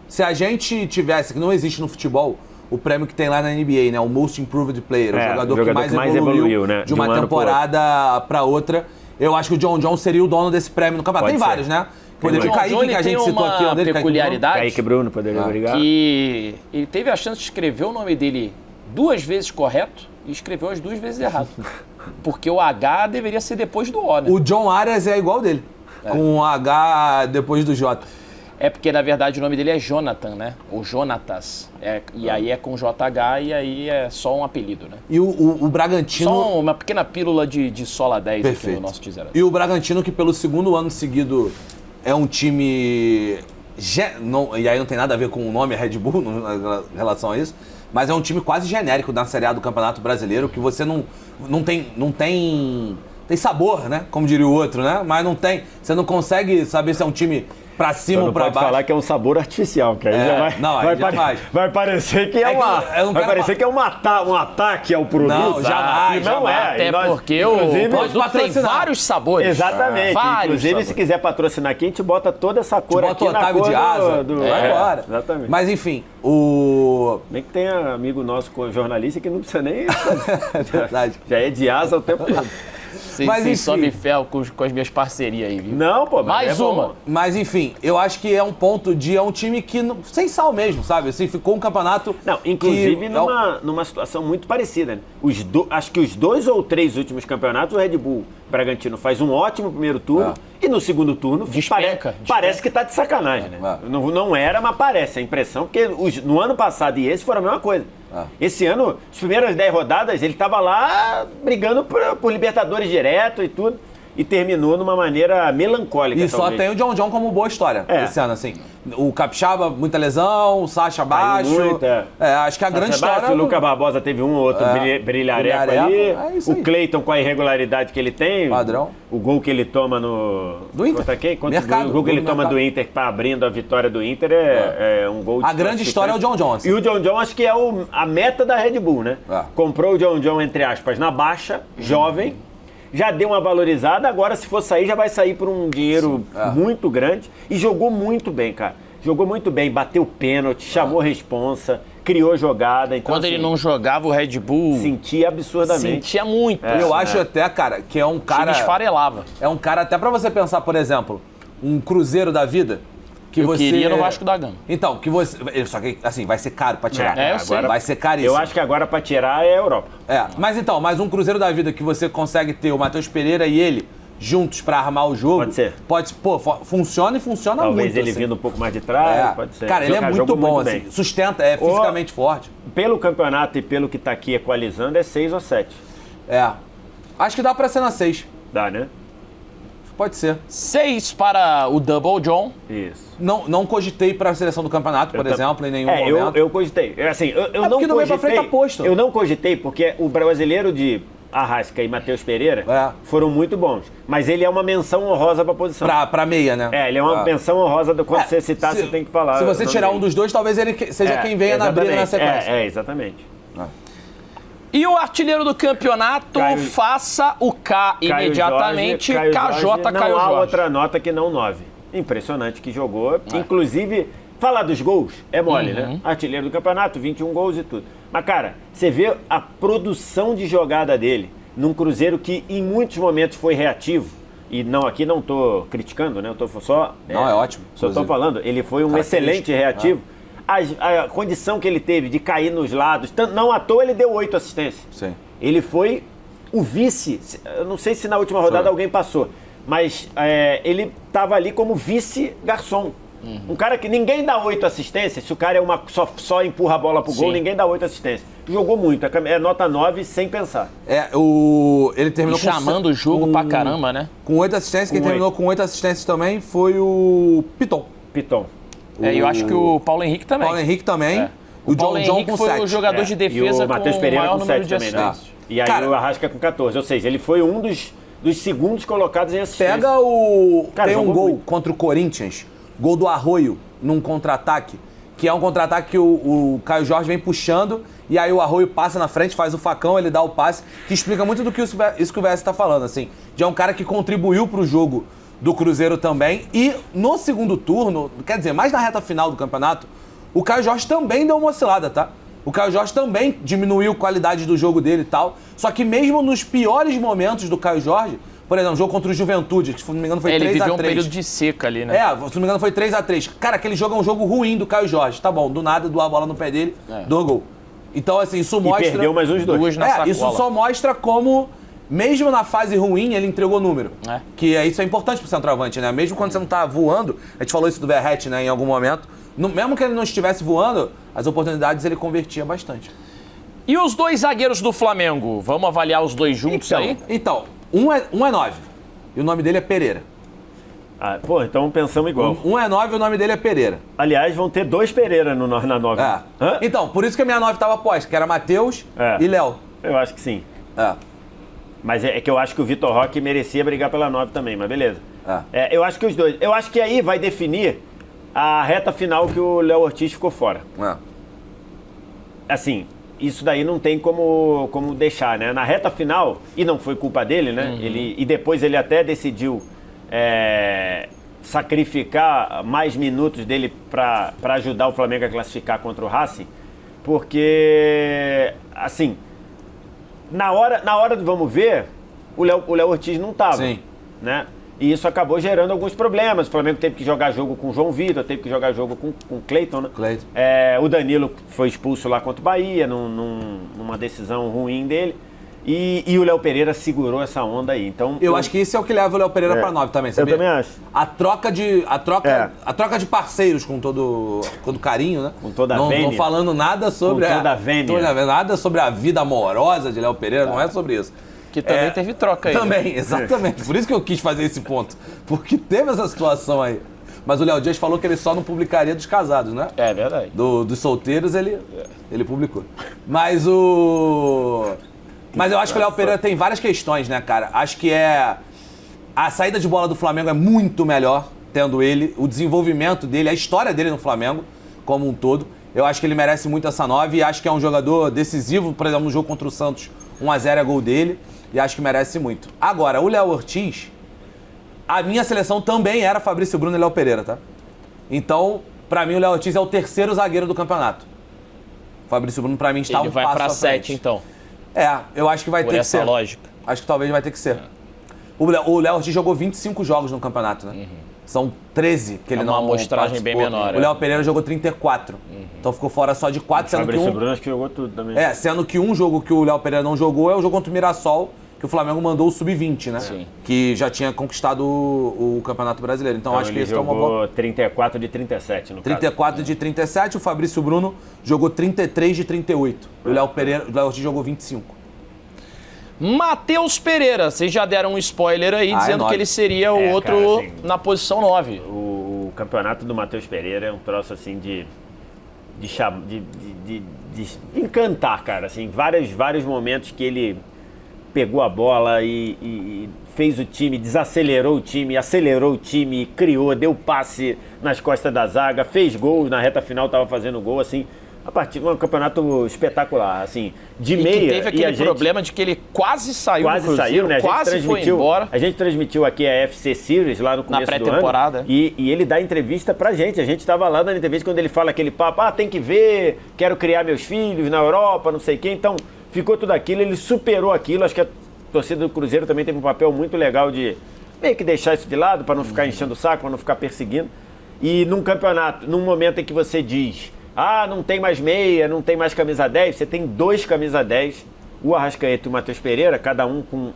Se a gente tivesse, que não existe no futebol, o prêmio que tem lá na NBA, né? O Most Improved Player, o jogador que mais evoluiu, né? De uma temporada para outra. Eu acho que o John John seria o dono desse prêmio no campeonato. Tem vários, né? Poderia o Kaique, que a gente citou aqui.
Uma peculiaridade.
Kaique Bruno poderia brigar.
Que ele teve a chance de escrever o nome dele 2 vezes correto e escreveu as 2 vezes errado. Porque o H deveria ser depois do O, né?
O John Arias é igual dele, com o H depois do J.
É porque, na verdade, o nome dele é Jonathan, né? Ou Jonatas. E aí é com JH e aí é só um apelido, né?
E o Bragantino...
Só uma pequena pílula de Sola 10
Perfeito.
Aqui no nosso Tizera.
E o Bragantino, que pelo segundo ano seguido é um time... E aí não tem nada a ver com o nome Red Bull em relação a isso, mas é um time quase genérico na Série A do Campeonato Brasileiro, que você não tem sabor, né? Como diria o outro, né? Mas não tem... Você não consegue saber se é um time... Pra cima ou pra baixo.
Pode falar que é um sabor artificial, que aí vai parecer que que é um ataque ao produto.
Não, jamais.
Não é.
Até porque o produto tem vários sabores.
Exatamente. Inclusive, se quiser patrocinar aqui, a gente bota toda essa cor aqui na
Otávio
cor
de asa.
Vai embora.
Exatamente. Mas enfim,
Nem que tenha amigo nosso jornalista que não precisa nem...
Verdade.
Já é de asa o tempo todo.
Sem sobe ferro com as minhas parcerias aí, viu?
Não, pô,
mais uma.
Mas enfim, eu acho que é um ponto é um time que, sem sal mesmo, sabe? Assim, ficou um campeonato...
Não, inclusive numa situação muito parecida, né? Acho que os 2 ou 3 últimos campeonatos, o Red Bull Bragantino faz um ótimo primeiro turno e no segundo turno parece que tá de sacanagem, né? Não era, mas parece a impressão, porque no ano passado e esse foram a mesma coisa. Esse ano, as primeiras 10 rodadas, ele tava lá brigando por Libertadores direto e tudo. E terminou numa maneira melancólica.
E só tem o John John como boa história esse ano, assim. O Capixaba, muita lesão, o Sacha baixo. Acho que a grande história...
O Lucas Barbosa teve um ou outro brilhareco ali. O Cleiton com a irregularidade que ele tem.
Padrão.
O gol que ele toma no...
Do Inter.
O gol que ele toma do Inter, que tá abrindo a vitória do Inter, é um gol de...
A grande história é o John John. Assim.
E o John John acho que é a meta da Red Bull, né? Comprou o John John, entre aspas, na baixa, jovem. Já deu uma valorizada, agora se for sair, já vai sair por um dinheiro muito grande. E jogou muito bem, cara. Jogou muito bem, bateu pênalti, chamou responsa, criou jogada. Então,
quando ele não jogava, o Red Bull...
Sentia absurdamente.
Sentia muito.
Eu acho até, cara, que é um cara...
esfarelava.
É um cara, até pra você pensar, por exemplo, um Cruzeiro da vida... Que
eu queria no Vasco da Gama.
Então, que você... Só que, assim, vai ser caro pra tirar.
Agora,
vai ser caríssimo.
Eu acho que agora pra tirar é a Europa.
Mas um Cruzeiro da vida que você consegue ter o Matheus Pereira e ele juntos pra armar o jogo...
Pode ser.
Funciona e funciona muito.
Talvez ele vindo um pouco mais de trás, pode ser.
Cara, ele é muito bom, assim. Sustenta, é fisicamente forte.
Pelo campeonato e pelo que tá aqui equalizando, é 6 ou 7.
Acho que dá pra ser na 6.
Dá, né?
Pode ser.
6 para o Double John.
Isso.
Não cogitei para a seleção do campeonato, por exemplo, em nenhum momento.
Eu cogitei. Assim, eu não
cogitei. Pra frente tá posto.
Eu não cogitei porque o brasileiro de Arrasca e Matheus Pereira foram muito bons. Mas ele é uma menção honrosa para a posição.
Pra meia, né?
Ele é uma menção honrosa. Quando você citar, você tem que falar.
Se você tirar um dos dois, talvez ele seja quem venha na briga na sequência.
Exatamente.
E o artilheiro do campeonato, faça o K imediatamente, KJ Caio Jorge.
Não há outra nota que não 9. Impressionante que jogou. Inclusive, falar dos gols é mole, né? Artilheiro do campeonato, 21 gols e tudo. Mas, cara, você vê a produção de jogada dele num Cruzeiro que em muitos momentos foi reativo. E aqui não tô criticando, né? Eu tô só...
Não, é ótimo.
Só tô falando. Ele foi um excelente reativo. A condição que ele teve de cair nos lados, não à toa ele deu 8 assistências.
Sim.
Ele foi o vice, eu não sei se na última rodada alguém passou, mas ele estava ali como vice-garçom. Um cara que ninguém dá 8 assistências, se o cara só empurra a bola pro gol, ninguém dá 8 assistências. Jogou muito, é nota 9 sem pensar.
Ele terminou
chamando o jogo pra caramba, né?
Com 8 assistências, quem terminou com 8 assistências também foi o Piton.
Eu acho que o Paulo Henrique também.
O
Paulo
John
Henrique
com
foi
7.
o jogador de defesa
e o Matheus Pereira
maior
com
número
7
de
também,
assistências.
né? E aí o Arrasca com 14, ou seja, ele foi um dos segundos colocados em assistência.
Pega tem um gol contra o Corinthians, gol do Arroio, num contra-ataque, que é um contra-ataque que o Caio Jorge vem puxando, e aí o Arroio passa na frente, faz o facão, ele dá o passe, que explica muito do que isso que o VS tá falando, assim. De um cara que contribuiu pro jogo do Cruzeiro também, e no segundo turno, quer dizer, mais na reta final do campeonato, o Caio Jorge também deu uma oscilada, tá? O Caio Jorge também diminuiu a qualidade do jogo dele e tal, só que mesmo nos piores momentos do Caio Jorge, por exemplo, jogo contra o Juventude, que se não me engano foi 3x3.
Ele viveu um período de seca ali, né?
Se não me engano foi 3x3. Cara, aquele jogo é um jogo ruim do Caio Jorge. Tá bom, do nada, doar a bola no pé dele, do gol. Então, assim, isso mostra...
E perdeu mais uns dois.
Isso só mostra como, mesmo na fase ruim, ele entregou número. Que isso é importante pro centroavante, né? Mesmo quando você não tá voando, a gente falou isso do Verratti, né, em algum momento, mesmo que ele não estivesse voando, as oportunidades ele convertia bastante.
E os dois zagueiros do Flamengo? Vamos avaliar os dois juntos aí?
Então, um é 9. E o nome dele é Pereira.
Então pensamos igual.
Um é 9 e o nome dele é Pereira.
Aliás, vão ter 2 Pereira na 9.
Então, por isso que a minha 9 estava posta, que era Matheus e Léo.
Eu acho que sim. Mas é que eu acho que o Vitor Roque merecia brigar pela 9 também, mas beleza. Eu acho que os dois. Eu acho que aí vai definir a reta final que o Léo Ortiz ficou fora. Assim, isso daí não tem como deixar, né? Na reta final, e não foi culpa dele, né? E depois ele até decidiu sacrificar mais minutos dele para ajudar o Flamengo a classificar contra o Racing, porque, assim, na hora do vamos ver, o Léo Ortiz não estava, né? E isso acabou gerando alguns problemas. O Flamengo teve que jogar jogo com o João Vitor, teve que jogar jogo com o Cleiton, né? O Danilo foi expulso lá contra o Bahia, numa decisão ruim dele. E o Léo Pereira segurou essa onda aí. Então,
eu acho que isso é o que leva o Léo Pereira para 9 também, sabia?
Eu também acho.
A troca de parceiros com todo carinho, né?
Com toda a vênia.
Não falando nada sobre nada sobre a vida amorosa de Léo Pereira, não é sobre isso.
Que também teve troca aí.
Também, exatamente. Por isso que eu quis fazer esse ponto. Porque teve essa situação aí. Mas o Léo Dias falou que ele só não publicaria dos casados, né?
É verdade.
Dos solteiros ele publicou. Mas eu acho que o Léo Pereira tem várias questões, né, cara? Acho que a saída de bola do Flamengo é muito melhor tendo ele, o desenvolvimento dele, a história dele no Flamengo como um todo. Eu acho que ele merece muito essa 9 e acho que é um jogador decisivo, por exemplo, no jogo contra o Santos, 1x0 é gol dele e acho que merece muito. Agora, o Léo Ortiz, a minha seleção também era Fabrício Bruno e Léo Pereira, tá? Então, pra mim, o Léo Ortiz é o terceiro zagueiro do campeonato. O Fabrício Bruno, pra mim, está um passo à frente.
Ele vai pra 7, então.
Eu acho que vai ter que ser.
Por essa lógica.
Acho que talvez vai ter que ser. O Léo Ortiz jogou 25 jogos no campeonato, né? São 13 que ele não participou.
É uma amostragem bem menor.
O Léo Pereira jogou 34. Então ficou fora só de 4, sendo que
Fabrício Bruno acho que jogou tudo também.
Sendo que um jogo que o Léo Pereira não jogou é o jogo contra o Mirassol, que o Flamengo mandou o Sub-20, né?
Sim.
Que já tinha conquistado o Campeonato Brasileiro. Então acho que esse é uma boa.
Jogou 34 de 37, no
34
caso.
de 37, o Fabrício Bruno jogou 33 de 38. O Léo Ortiz jogou 25.
Matheus Pereira, vocês já deram um spoiler aí, dizendo que ele seria o outro cara, assim, na posição 9.
O campeonato do Matheus Pereira é um troço assim de encantar, cara. Assim, vários momentos que ele pegou a bola e fez o time, desacelerou o time, acelerou o time, criou, deu passe nas costas da zaga, fez gol, na reta final estava fazendo gol, assim. A partir de um campeonato espetacular, assim, de meia.
Que teve aquele problema de que ele quase saiu do Cruzeiro,
saiu, né?
Quase foi embora.
A gente transmitiu aqui a FC Series lá no começo do ano. Na pré-temporada. E ele dá entrevista pra gente. A gente estava lá dando entrevista quando ele fala aquele papo, tem que ver, quero criar meus filhos na Europa, não sei o quê. Então, ficou tudo aquilo, ele superou aquilo. Acho que a torcida do Cruzeiro também teve um papel muito legal de meio que deixar isso de lado, para não ficar enchendo o saco, para não ficar perseguindo. E num campeonato, num momento em que você diz... não tem mais meia, não tem mais camisa 10. Você tem 2 camisa 10, o Arrascaeta e o Matheus Pereira, cada um com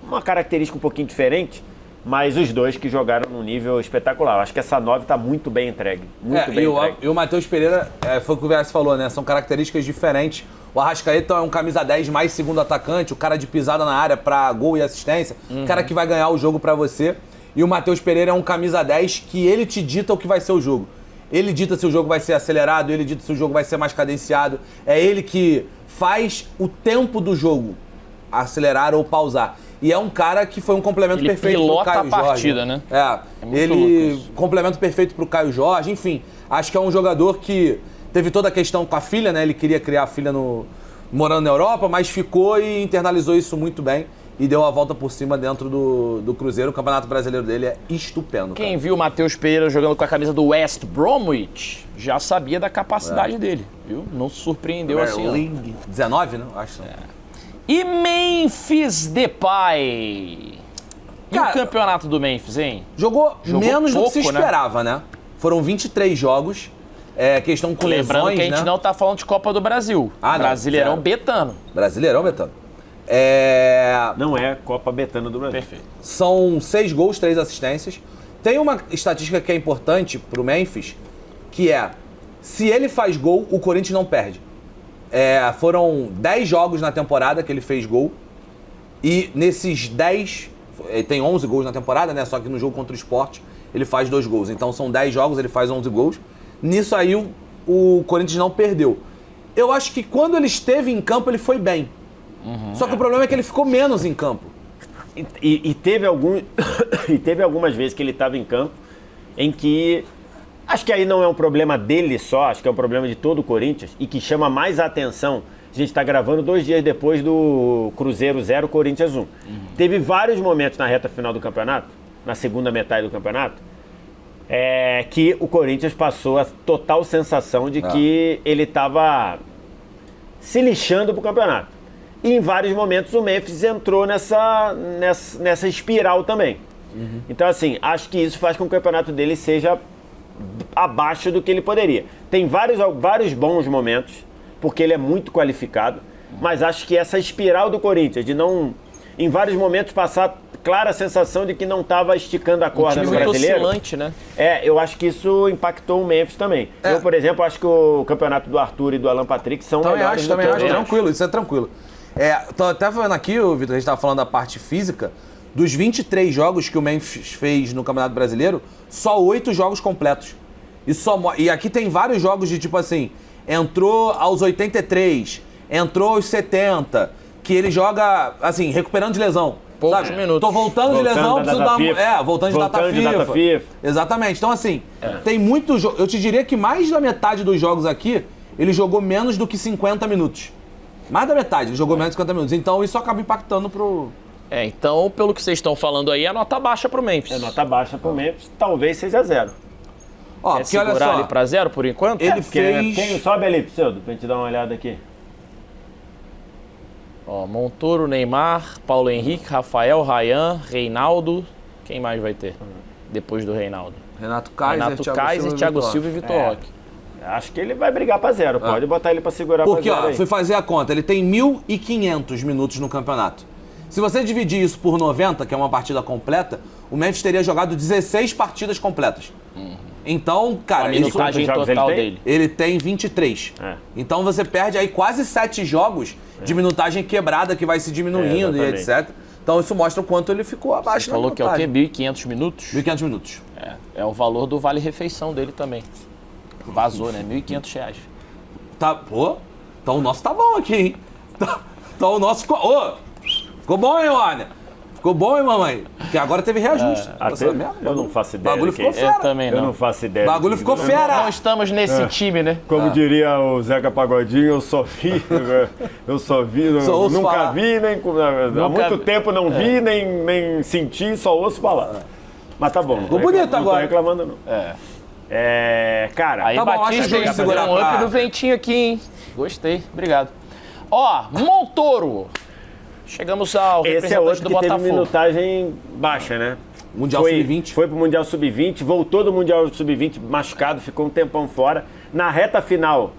uma característica um pouquinho diferente, mas os dois que jogaram num nível espetacular. Acho que essa 9 está muito bem entregue. Muito bem entregue.
E o Matheus Pereira, foi o que o VS falou, né? São características diferentes. O Arrascaeta é um camisa 10 mais segundo atacante, o cara de pisada na área para gol e assistência, o cara que vai ganhar o jogo para você. E o Matheus Pereira é um camisa 10 que ele te dita o que vai ser o jogo. Ele dita se o jogo vai ser acelerado, ele dita se o jogo vai ser mais cadenciado. É ele que faz o tempo do jogo acelerar ou pausar. E é um cara que foi um complemento perfeito pro Caio Jorge.
Ele pilota a partida, né?
Ele complemento perfeito pro Caio Jorge. Enfim, acho que é um jogador que Teve toda a questão com a filha, né? Ele queria criar a filha morando na Europa, mas ficou e internalizou isso muito bem. E deu a volta por cima dentro do Cruzeiro. O Campeonato Brasileiro dele é estupendo.
Quem viu o Matheus Pereira jogando com a camisa do West Bromwich já sabia da capacidade dele, viu? Não se surpreendeu assim.
Ling 19, né? Acho que
E Memphis Depay? E
Cara,
o campeonato do Memphis, hein?
Jogou menos do que se
pouco, né?
esperava, né? Foram 23 jogos. Questão com
Lembrando
lesões,
que a gente
né?
não tá falando de Copa do Brasil.
Ah, não,
Brasileirão
zero.
betano.
Brasileirão, Betano.
Não é Copa Betano do Brasil.
Perfeito.
São 6 gols, 3 assistências. Tem uma estatística que é importante pro Memphis, que é, se ele faz gol, o Corinthians não perde. Foram 10 jogos na temporada que ele fez gol, e nesses 10, ele tem 11 gols na temporada, né? Só que no jogo contra o Sport ele faz 2 gols. Então são 10 jogos, ele faz 11 gols. Nisso aí o Corinthians não perdeu. Eu acho que quando ele esteve em campo, ele foi bem. Só que o problema é que ele ficou menos em campo.
E teve algumas vezes que ele estava em campo em que, acho que aí não é um problema dele só, acho que é um problema de todo o Corinthians, e que chama mais a atenção. A gente está gravando 2 dias depois do Cruzeiro 0, Corinthians 1. Teve vários momentos na reta final do campeonato, na segunda metade do campeonato, que o Corinthians passou a total sensação de que ele estava se lixando para o campeonato. E em vários momentos o Memphis entrou nessa espiral também. Então, assim, acho que isso faz com que o campeonato dele seja abaixo do que ele poderia. Tem vários bons momentos, porque ele é muito qualificado, mas acho que essa espiral do Corinthians, de não, em vários momentos, passar clara sensação de que não estava esticando a corda no brasileiro.
Oscilante, né?
Eu acho que isso impactou o Memphis também. Eu, por exemplo, acho que o campeonato do Arthur e do Alan Patrick são melhores do que o
Tranquilo, isso é tranquilo. Tô até falando aqui, Vitor, a gente estava falando da parte física, dos 23 jogos que o Memphis fez no Campeonato Brasileiro, só 8 jogos completos. E aqui tem vários jogos de tipo assim, entrou aos 83, entrou aos 70, que ele joga, assim, recuperando de lesão.
Poucos minutos.
Tô voltando de lesão, preciso dar... voltando de data FIFA.
FIFA.
Exatamente. Então, assim, tem muito jogo. Eu te diria que mais da metade dos jogos aqui, ele jogou menos do que 50 minutos. Mais da metade, ele jogou menos de 50 minutos. Então, isso acaba impactando pro...
Então, pelo que vocês estão falando aí, a nota baixa pro Memphis.
Nota baixa pro Memphis, talvez seja 0.
Ó,
Quer
porque olha
segurar
só,
ele pra 0 por enquanto?
ele fez...
Quem sobe ali, Pseudo, pra gente dar uma olhada aqui.
Ó, Montoro, Neymar, Paulo Henrique, Rafael, Ryan, Reinaldo. Quem mais vai ter depois do Reinaldo?
Renato Kaiser,
Thiago Silva e Vitor Roque.
Acho que ele vai brigar pra 0. Pode botar ele pra segurar pra 0
Porque, ó,
aí.
fui fazer a conta, ele tem 1.500 minutos no campeonato. Se você dividir isso por 90, que é uma partida completa, o Memphis teria jogado 16 partidas completas. Então, cara,
A minutagem
jogos
total
ele tem?
dele.
ele tem 23. Então você perde aí quase 7 jogos de minutagem quebrada que vai se diminuindo e etc. Então isso mostra o quanto ele ficou abaixo da
Falou que é o quê?
minutagem.
1.500 minutos?
1.500 minutos.
É o valor do vale-refeição dele também. Vazou, né? R$1.500.
Tá, pô, então o nosso tá bom aqui, hein? Então o nosso ficou... Ô, ficou bom, hein, Wagner? Ficou bom, hein, mamãe? Porque agora teve reajuste.
Eu não faço ideia.
O bagulho ficou fera.
Eu também
Eu
não.
não faço ideia.
O bagulho ficou
Não
fera.
estamos nesse time, né?
Como diria o Zeca Pagodinho, eu só vi,
Só ouço
nunca
falar.
vi, nem há muito tempo não vi, nem senti, só ouço falar. Mas tá bom.
Ficou bonito agora.
Não tô reclamando, não. Cara,
Aí
Tá bom, acho
Batista
que tem que
vai fazer
segurar
um up
pra-
no ventinho aqui, hein? Gostei, obrigado. Ó, Montoro. Chegamos ao
esse é
representante
outro
do
que teve
Botafogo.
minutagem baixa, né?
Mundial Sub-20.
Foi pro Mundial Sub-20, voltou do Mundial Sub-20 machucado, ficou um tempão fora. Na reta final,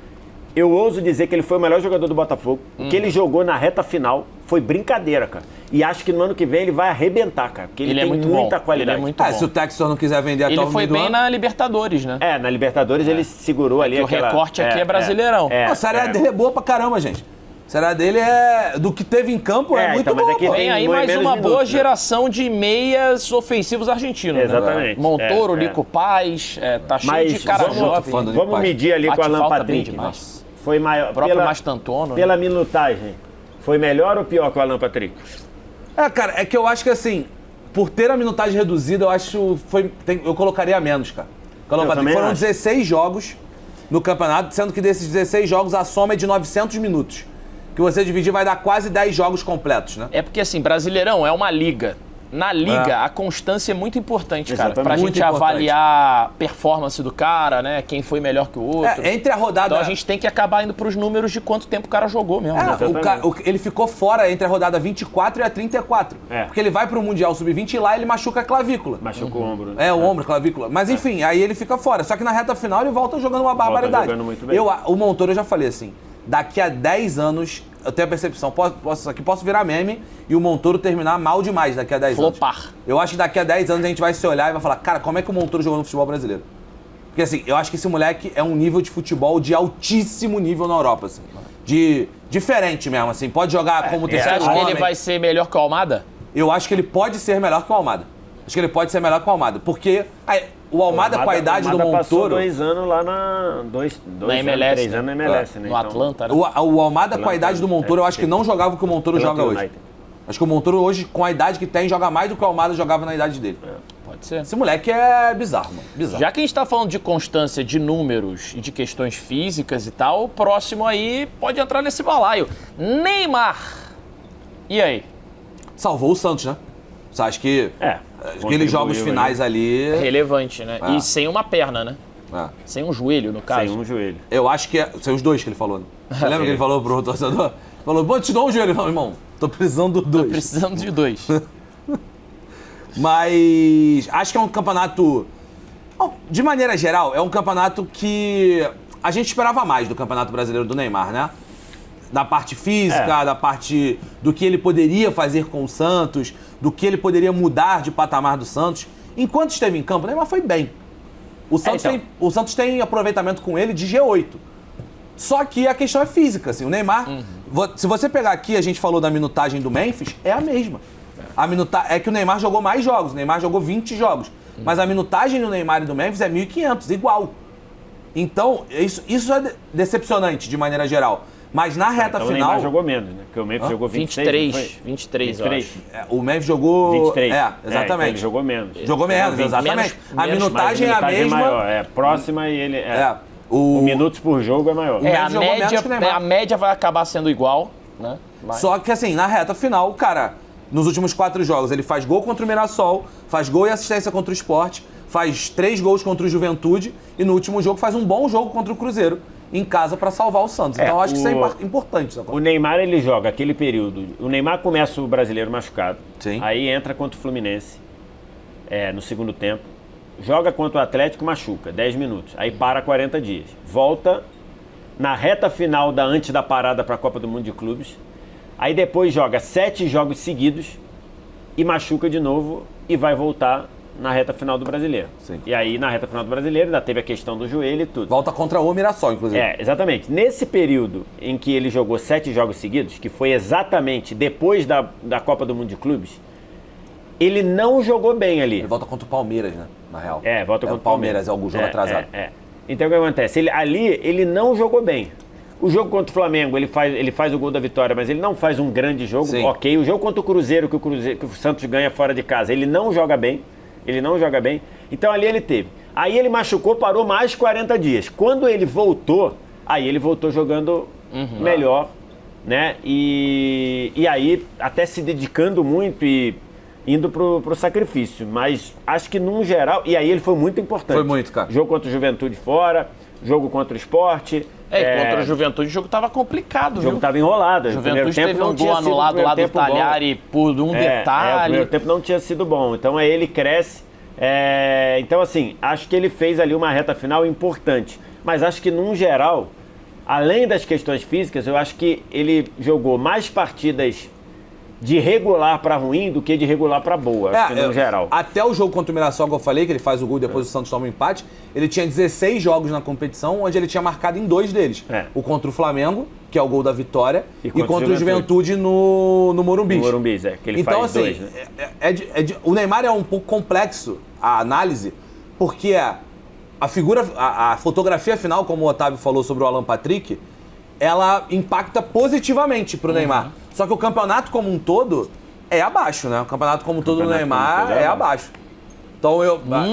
eu ouso dizer que ele foi o melhor jogador do Botafogo. O que ele jogou na reta final foi brincadeira, cara. E acho que no ano que vem ele vai arrebentar, cara. Porque ele
é
tem
muito
muita
bom.
qualidade.
Ele é muito bom.
Se o Textor não quiser vender até
Ele
o
foi
meio do
bem
ano...
na Libertadores, né?
Na Libertadores ele segurou ali
que o
aquela...
recorte aqui é Brasileirão.
A Série A dele é boa pra caramba, gente. A Série A dele é... Do que teve em campo é muito
então, mas
boa,
aqui
pô.
Vem aí mais
menos
uma
minutos,
boa
né?
geração de meias ofensivos argentinos.
Exatamente.
Né? Montoro,
É.
Lico Paz, tá cheio
Mas
de cara
vamos-
jovem.
fã do
Vamos medir ali
Bate
com o Alan
falta bem
Patrick.
demais.
Foi maior.
O próprio Mastantuono.
Pela minutagem, foi melhor ou pior que o Alan Patrick?
Cara, é que eu acho que assim, por ter a minutagem reduzida, eu acho eu colocaria menos, cara.
Eu também
Foram
acho.
16 jogos no campeonato, sendo que desses 16 jogos a soma é de 900 minutos. Que você dividir vai dar quase 10 jogos completos, né?
É porque, assim, Brasileirão é uma liga. Na liga, a constância é muito importante, cara. Pra gente avaliar a performance do cara, né? Quem foi melhor que o outro.
Entre a rodada...
Então a gente tem que acabar indo pros números de quanto tempo o cara jogou mesmo.
Ele ficou fora entre a rodada 24 e a 34. Porque ele vai pro Mundial Sub-20 e lá ele machuca a clavícula.
Machuca o ombro, né?
O ombro, clavícula. Mas enfim, aí ele fica fora. Só que na reta final ele volta jogando uma barbaridade.
Jogando muito bem.
O Montoro, eu já falei assim, daqui a 10 anos... Eu tenho a percepção, posso virar meme e o Montoro terminar mal demais daqui a 10 anos.
Flopar.
Eu acho que daqui a 10 anos a gente vai se olhar e vai falar, cara, como é que o Montoro jogou no futebol brasileiro? Porque assim, eu acho que esse moleque é um nível de futebol de altíssimo nível na Europa, assim. Diferente mesmo, assim. Pode jogar como terceiro homem.
Você acha que ele vai ser melhor que o Almada?
Eu acho que ele pode ser melhor que o Almada. Porque o Almada com a idade do Montoro...
passou 2 anos lá na
MLS,
3 anos na MLS, né?
No Atlanta, né?
O Almada com a idade do Montoro, eu acho que não jogava o que o Montoro joga hoje. Acho que o Montoro hoje, com a idade que tem, joga mais do que o Almada jogava na idade dele.
Pode ser.
Esse moleque é bizarro, mano. Bizarro.
Já que a gente tá falando de constância de números e de questões físicas e tal, o próximo aí pode entrar nesse balaio. Neymar. E aí?
Salvou o Santos, né? Você acha que aqueles jogos finais ali...
Relevante, né? E sem uma perna, né? Sem um joelho, no caso.
Sem um joelho.
Eu acho que sem os dois que ele falou, né? Você lembra que ele falou pro torcedor? Falou, pô, te dou um joelho. Não, irmão, tô precisando de 2.
Tô precisando de 2.
Mas acho que é um campeonato... De maneira geral, é um campeonato que a gente esperava mais do Campeonato Brasileiro do Neymar, né? Da parte física, da parte do que ele poderia fazer com o Santos, do que ele poderia mudar de patamar do Santos. Enquanto esteve em campo, o Neymar foi bem. O Santos tem aproveitamento com ele de G8. Só que a questão é física, assim. O Neymar, se você pegar aqui, a gente falou da minutagem do Memphis, é a mesma. É que o Neymar jogou mais jogos, o Neymar jogou 20 jogos. Mas a minutagem do Neymar e do Memphis é 1.500, igual. Então, isso é decepcionante de maneira geral. Mas na reta final... O
Neymar jogou menos, né? Porque o Memphis jogou 26.
23, eu acho.
O Memphis jogou...
23.
Exatamente.
Então ele jogou menos.
Jogou menos, exatamente. A minutagem é a mesma.
Maior, próxima e ele... O minutos por jogo é maior.
A média vai acabar sendo igual, né?
Só que assim, na reta final, o cara, nos últimos 4 jogos, ele faz gol contra o Mirassol, faz gol e assistência contra o Sport, faz 3 gols contra o Juventude e no último jogo faz um bom jogo contra o Cruzeiro em casa para salvar o Santos. Então eu acho que isso é importante.
O Neymar, ele joga aquele período. O Neymar começa o Brasileiro machucado.
Sim.
Aí entra contra o Fluminense no segundo tempo. Joga contra o Atlético, machuca, 10 minutos. Aí para 40 dias. Volta na reta final antes da parada para a Copa do Mundo de Clubes. Aí depois joga 7 jogos seguidos e machuca de novo e vai voltar na reta final do Brasileiro.
Sim.
E aí, na reta final do Brasileiro, ainda teve a questão do joelho e tudo.
Volta contra o Mirassol, inclusive.
Exatamente. Nesse período em que ele jogou 7 jogos seguidos, que foi exatamente depois da Copa do Mundo de Clubes, ele não jogou bem ali.
Ele volta contra o Palmeiras, né? Na real.
Volta contra o Palmeiras.
É o jogo atrasado.
Então, o que acontece? Ele não jogou bem. O jogo contra o Flamengo, ele faz o gol da vitória, mas ele não faz um grande jogo.
Sim.
Ok. O jogo contra o Cruzeiro, que o Santos ganha fora de casa, ele não joga bem. Então, ali ele teve. Aí ele machucou, parou mais 40 dias. Quando ele voltou, aí ele voltou jogando melhor, né? E aí, até se dedicando muito e indo pro sacrifício. Mas acho que, num geral... E aí ele foi muito importante.
Foi muito, cara.
Jogo contra o Juventude fora, jogo contra o Sport.
Contra o Juventude o jogo tava complicado,
O jogo tava enrolado.
O Juventude teve um gol anulado lá do Talhari por um detalhe.
O primeiro tempo não tinha sido bom. Então aí ele cresce. Então, assim, acho que ele fez ali uma reta final importante. Mas acho que, num geral, além das questões físicas, eu acho que ele jogou mais partidas de regular para ruim do que de regular para boa, acho que no geral.
Até o jogo contra o Mirassol, que eu falei, que ele faz o gol e depois o Santos toma um empate, ele tinha 16 jogos na competição, onde ele tinha marcado em 2 deles. O contra o Flamengo, que é o gol da vitória, e contra o Juventude no Morumbi.
No Morumbi, que ele
então,
faz 2, né?
O Neymar é um pouco complexo, a análise, porque a fotografia final, como o Otávio falou sobre o Alan Patrick, ela impacta positivamente pro Neymar. Só que o campeonato como um todo é abaixo, né? O campeonato como um todo do Neymar é abaixo. Então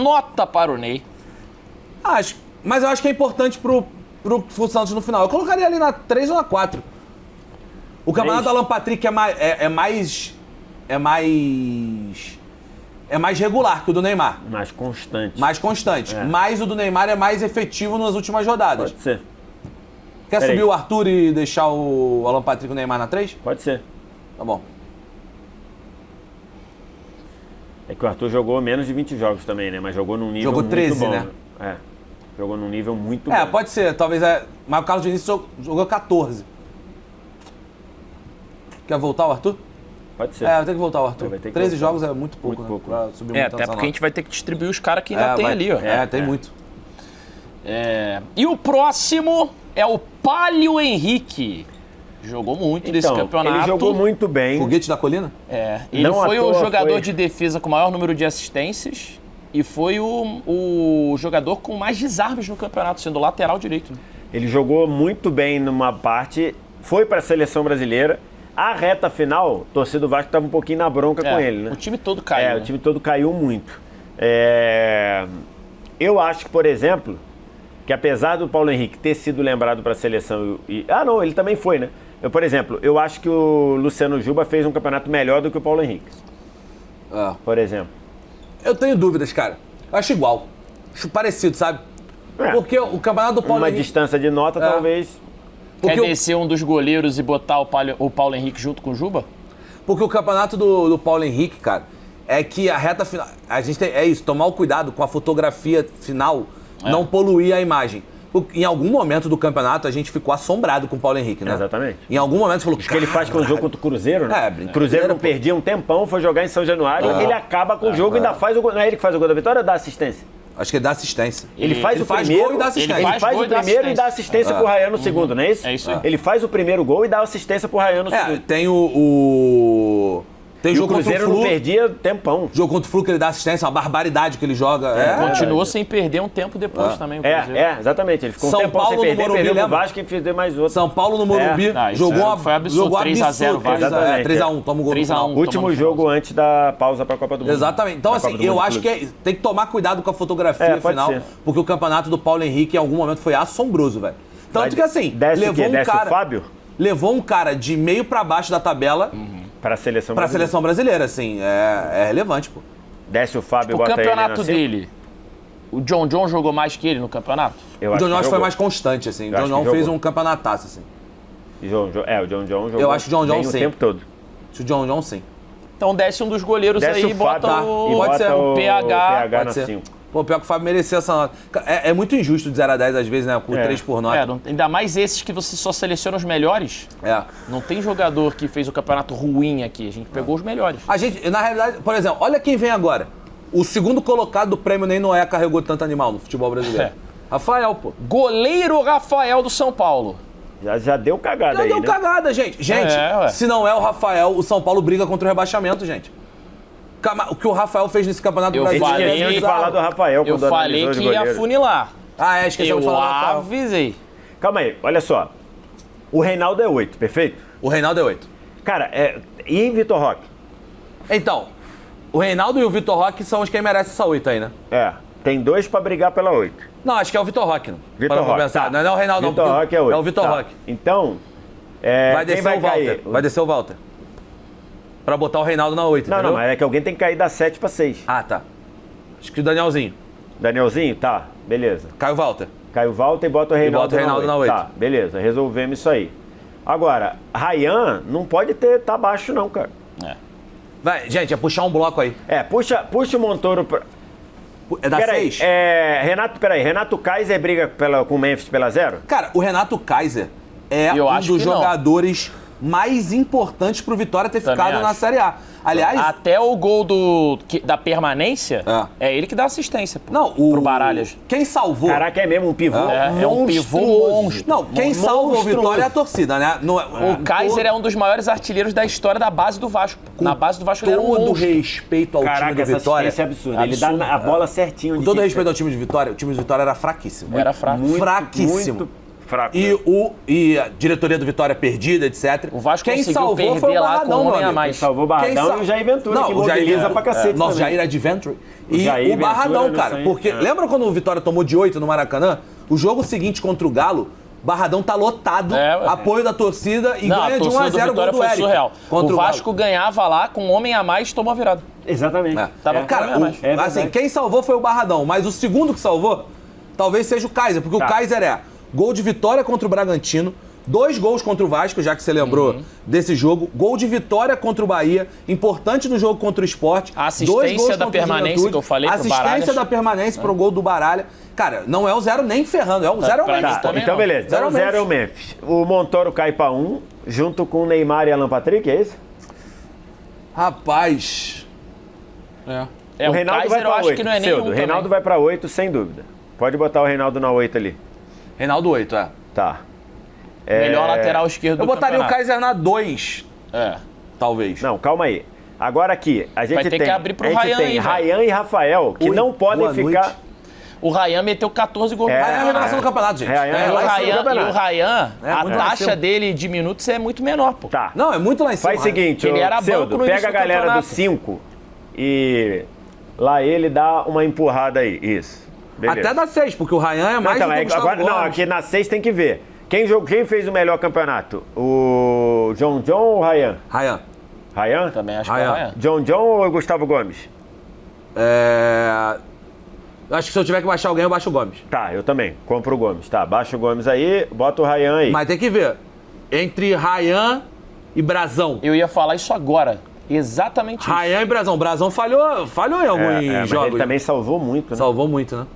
Nota para o Ney.
Mas eu acho que é importante pro Santos no final. Eu colocaria ali na 3 ou na 4. O campeonato do Alan Patrick é mais regular que o do Neymar.
Mais constante.
Mais constante. Mas o do Neymar é mais efetivo nas últimas rodadas.
Pode ser.
Quer subir o Arthur e deixar o Alan Patrick e o Neymar na 3?
Pode ser.
Tá bom.
É que o Arthur jogou menos de 20 jogos também, né? Mas jogou num nível
Jogou 13,
muito bom,
né?
É. Jogou num nível muito bom.
Pode ser. Talvez mas o Carlos Diniz jogou 14. Quer voltar o Arthur?
Pode ser.
Vai ter que voltar o Arthur.
Vai ter que
13
voltar.
jogos é muito pouco,
Muito pouco.
Pra subir muito
Até porque a gente vai ter que distribuir os caras que ainda tem ali, ó.
Tem muito.
E o próximo é o Pálio Henrique. Jogou muito nesse campeonato.
Ele jogou muito bem.
Foguete da Colina?
Ele
Não
foi
à
o
toa
jogador de defesa com o maior número de assistências e foi o jogador com mais desarmes no campeonato, sendo lateral direito.
Ele jogou muito bem numa parte, foi para a seleção brasileira. A reta final, a torcida do Vasco estava um pouquinho na bronca com ele, né?
O time todo caiu.
O time todo caiu muito. Eu acho que, por exemplo, que apesar do Paulo Henrique ter sido lembrado para a seleção não, ele também foi, né? Por exemplo, eu acho que o Luciano Juba fez um campeonato melhor do que o Paulo Henrique. Por exemplo.
Eu tenho dúvidas, cara. Eu acho igual. Acho parecido, sabe? Porque o campeonato do Paulo Henrique...
Uma distância de nota, talvez...
Quer descer um dos goleiros e botar o Paulo Henrique junto com o Juba?
Porque o campeonato do Paulo Henrique, cara, é que a reta final... A gente tem... tomar o cuidado com a fotografia final, não poluir a imagem. Em algum momento do campeonato, a gente ficou assombrado com o Paulo Henrique, né?
Exatamente.
Em algum momento, falou...
Acho que ele faz com o jogo contra o Cruzeiro, né?
brincadeira,
Cruzeiro não perdia um tempão, foi jogar em São Januário, ele acaba com o jogo e ainda faz o gol. Não é ele que faz o gol da vitória ou dá assistência?
Acho que ele dá assistência.
Ele faz o primeiro
gol e dá assistência.
Ele faz o primeiro e dá assistência pro Ryan no segundo, não é isso?
É isso aí.
Ele faz o primeiro gol e dá assistência pro Ryan no segundo.
Tem tem
E o
jogo contra o
Cruzeiro
Flu.
não perdia tempão.
Jogo contra o Flu que ele dá assistência, uma barbaridade que ele joga.
Continuou sem perder um tempo depois também. O Cruzeiro.
Exatamente. Ele ficou um
São
tempão
Paulo
sem
no
perder,
Morumbi,
perdeu pro
lembra?
Vasco e fez mais outro.
São Paulo no Morumbi jogou
foi absurdo, 3-0 Vasco.
3-1, toma o gol no final.
Último jogo antes da pausa pra Copa do Mundo.
Exatamente. Então, assim, eu acho que tem que tomar cuidado com a fotografia
pode
final,
ser.
porque o campeonato do Paulo Henrique em algum momento foi assombroso, velho. Tanto que, assim, levou um cara...
o Fábio?
Levou um cara de meio pra baixo da tabela
Para a seleção
pra
brasileira.
seleção brasileira, assim. É relevante, pô.
Desce o Fábio e
O
bota ele
campeonato
na
dele, o John jogou mais que ele no campeonato?
Eu
O
acho
John
que
John foi
jogou.
mais constante, assim. O
Eu acho
John
que
John fez
jogou.
um campeonataço, assim.
O John jogou
Eu acho que o John
bem
sim.
o tempo todo.
Acho que o John John, sim.
Então desce um dos goleiros
Desce
aí
o
e bota
Fábio
o,
e
pode
bota
ser,
o
PH.
na
Pode ser.
5.
Pô, pior que o Fábio merecia essa nota. É muito injusto de 0 a 10 às vezes, né? Com 3 por nota.
Ainda mais esses que você só seleciona os melhores. Não tem jogador que fez o campeonato ruim aqui. A gente pegou os melhores.
A gente, na realidade, por exemplo, olha quem vem agora. O segundo colocado do prêmio Nem Noé carregou tanto animal no futebol brasileiro. Rafael, pô.
Goleiro Rafael do São Paulo.
Já deu cagada
Já
aí,
deu
né?
cagada, gente. Gente,
ué.
se não é o Rafael, o São Paulo briga contra o rebaixamento, gente. O que o Rafael fez nesse campeonato
Eu
brasileiro
falei-
Esqueceu de falar do Rafael
Eu
quando
falei
analisou
que
os
ia
goleiros.
funilar.
Esqueceu de
Eu
falar do Rafael.
avisei.
Calma aí, olha só. O Reinaldo é 8, perfeito?
O Reinaldo é 8.
Cara, e Vitor Roque?
Então, o Reinaldo e o Vitor Roque são os que merecem essa 8 aí, né?
Tem 2 pra brigar pela 8.
Não, acho que é o Vitor Roque.
Vitor
Para
Roque,
pensar.
tá.
Não é o Reinaldo,
Vitor
não.
Roque é 8.
É o Vitor
Tá.
Roque.
Então,
Vai
quem
descer
vai
o Walter.
cair?
Vai descer o Walter. Pra botar o Reinaldo na 8,
Não,
entendeu?
mas é que alguém tem que cair da 7 pra 6.
Ah, tá. Acho que o Danielzinho.
Danielzinho? Tá, beleza.
Caiu o Walter.
Cai o Walter e bota o Reinaldo,
bota o Reinaldo na 8.
Tá, beleza, resolvemos isso aí. Agora, Ryan não pode tá baixo não, cara.
Vai, gente, é puxar um bloco aí.
Puxa o Montoro pra...
É da 6?
Renato Kaiser briga com o Memphis pela 0?
Cara, o Renato Kaiser é
Eu
um
acho
dos
que não.
jogadores mais importantes pro Vitória ter
Também
ficado na
acho.
Série A. Aliás,
Até o gol da permanência, é ele que dá assistência pro Baralhas.
quem salvou...
Caraca, é mesmo um pivô
É um pivô
monstruoso.
monstro.
Não, quem salva o
Monstruoso.
Vitória é a torcida, né?
O Kaiser é um dos maiores artilheiros da história da base do Vasco. Na base do Vasco ele era um
todo
monstro.
respeito ao
Caraca,
time do
essa
Vitória.
assistência é absurda. Ele dá a bola certinho.
Com
onde
todo
tinha que
respeito ao time de Vitória, o time de Vitória era fraquíssimo.
Era fraco.
Fraquíssimo.
Muito fraco.
E a diretoria do Vitória perdida, etc.
O Vasco
quem
conseguiu
salvou
perder
foi o
lá com
Barradão,
um
meu
homem a
amigo.
mais.
Quem salvou o Barradão e o Jair Ventura, que
o Jair-
mobiliza pra cacete
Nosso
também.
Jair Adventure. E
Jair
o Barradão,
Ventura,
cara.
não sei.
Porque lembra quando o Vitória tomou de 8 no Maracanã? O jogo seguinte contra o Galo, Barradão tá lotado, apoio da torcida e ganha de 1-0 o gol do Eric.
Surreal. O Vasco ganhava lá com um homem a mais e tomou a virada.
Exatamente.
Tava
Cara, assim, quem salvou foi o Barradão, mas o segundo que salvou talvez seja o Kaiser, porque o Kaiser é gol de vitória contra o Bragantino, 2 gols contra o Vasco, já que você lembrou desse jogo, gol de vitória contra o Bahia, importante no jogo contra o Sport.
A assistência da permanência que eu falei pro Baralhas.
Assistência da permanência pro gol do Baralha. Cara, não é o 0 nem ferrando, é o 0 é o Memphis.
Então beleza, 0 é o Memphis. O Montoro cai pra 1, junto com o Neymar e Alan Patrick, é isso?
Rapaz...
O Reinaldo vai pra 8, não é nenhum. O Reinaldo vai pra 8, sem dúvida. Pode botar o Reinaldo na 8 ali.
Reinaldo 8,
Tá.
Melhor lateral esquerdo do
campeonato. Eu botaria o Kaiser na 2. Talvez.
Não, calma aí. Agora aqui, a gente
tem que abrir pro Ryan
tem Ryan e Rafael, que não podem ficar...
Noite. O Ryan meteu 14 gols.
Ryan é a revelação do campeonato, gente.
O Ryan, a taxa dele de minutos é muito menor, pô.
Tá.
Não, é muito lá em cima.
Faz o seguinte, ele era banco no pega a galera do 5 e lá ele dá uma empurrada aí. Isso. Beleza.
Até dá 6, porque o Ryan é mais do que o Gustavo Gomes.
Não, aqui na 6 tem que ver. Quem fez o melhor campeonato? O John ou o Ryan? Ryan?
Também acho que é o Ryan.
John ou o Gustavo Gomes?
Eu acho que se eu tiver que baixar alguém, eu baixo o Gomes.
Tá, eu também. Compro o Gomes. Tá, baixa o Gomes aí, bota o Ryan aí.
Mas tem que ver. Entre Ryan e Brazão.
Eu ia falar isso agora. Exatamente isso.
Ryan e Brazão. Brazão falhou em alguns jogos.
Ele também salvou muito, né?
Salvou muito, né?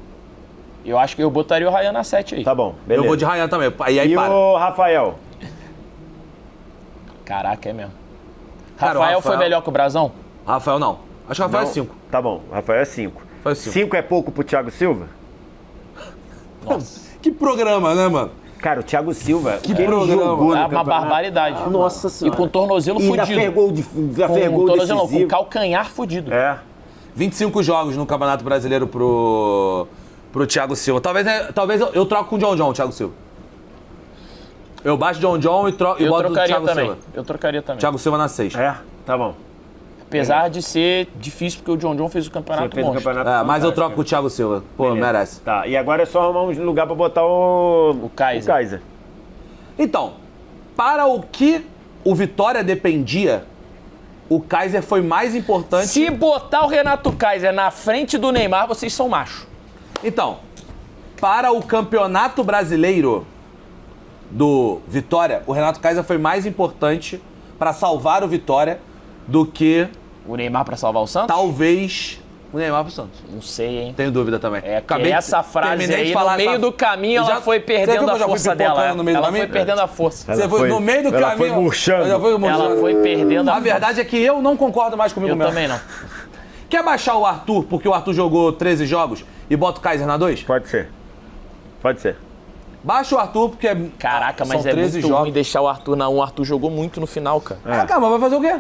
Eu acho que eu botaria o Ryan na 7 aí.
Tá bom, beleza.
Eu vou de Ryan também. E
o Rafael?
Caraca, é mesmo. Rafael foi melhor que o Brazão?
Rafael não. Acho que o Rafael é 5.
Tá bom, o Rafael é 5. 5 é pouco pro Thiago Silva?
Nossa.
Que programa, né, mano?
Cara, o Thiago Silva,
que programa.
É uma barbaridade.
Nossa Senhora.
E com tornozelo fudido.
Já fergou decisivo.
Com calcanhar fudido.
25 jogos no Campeonato Brasileiro pro Thiago Silva. Talvez eu troco com o John, Thiago Silva. Eu baixo John e boto o Thiago Silva.
Eu trocaria também.
Thiago Silva na 6.
Tá bom.
Apesar de ser difícil, porque o John fez o campeonato monstro.
Mas eu troco com o Thiago Silva. Pô, merece.
Tá, e agora é só arrumar um lugar pra botar o Kaiser.
Então, para o que o Vitória dependia, o Kaiser foi mais importante...
Se botar o Renato Kaiser na frente do Neymar, vocês são macho.
Então, para o Campeonato Brasileiro do Vitória, o Renato Kaiser foi mais importante para salvar o Vitória do que...
O Neymar para salvar o Santos?
Talvez o Neymar pro Santos.
Não sei, hein?
Tenho dúvida também.
Essa frase aí, no meio do caminho, ela foi perdendo a força dela. Ela foi perdendo a força.
Você foi no meio do caminho...
Ela foi murchando.
Ela foi perdendo a força.
A verdade é que eu não concordo mais comigo mesmo.
Eu também não.
Quer baixar o Arthur, porque o Arthur jogou 13 jogos, e bota o Kaiser na 2?
Pode ser.
Baixa o Arthur, porque
Caraca, mas
são 13
muito
jogos.
ruim deixar o Arthur na 1. O Arthur jogou muito no final, cara.
Cara, mas vai fazer o quê?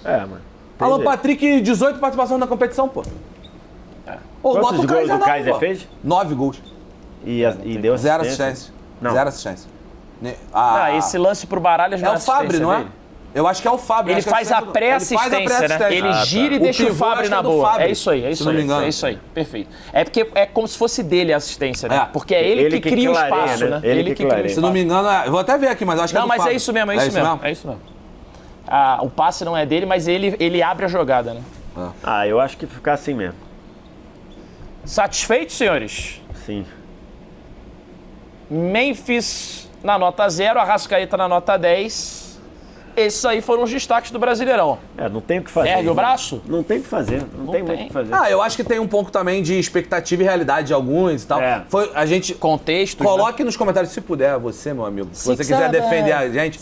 Mano.
Alan Patrick, 18 participações na competição, pô.
Quantos gols o Kaiser fez?
9 gols.
E deu
0 assistência.
Não.
0 assistência.
Esse lance pro Baralhas não
é o Fábio, não é?
Dele.
Eu acho que é o Fábio.
Ele faz a pré-assistência, né? Ele gira e deixa o Fábio na boa. É isso aí,
se não me engano.
É isso aí, perfeito. É porque é como se fosse dele a assistência, né? Porque é ele que cria o espaço, né?
Ele que cria.
Se não me engano, eu vou até ver aqui, mas eu acho que é do Fábio.
Não, mas é isso mesmo, é isso mesmo. O passe não é dele, mas ele abre a jogada, né?
Eu acho que ficar assim mesmo.
Satisfeitos, senhores?
Sim.
Memphis na nota 0, Arrascaeta na nota 10. Esses aí foram os destaques do Brasileirão.
Não tem o que fazer.
Ergue o braço?
Não tem o que fazer. Não tem muito o que fazer.
Eu acho que tem um pouco também de expectativa e realidade de alguns e tal. A gente...
Contexto.
Coloque nos comentários, se puder, você, meu amigo. Se você quiser defender a gente.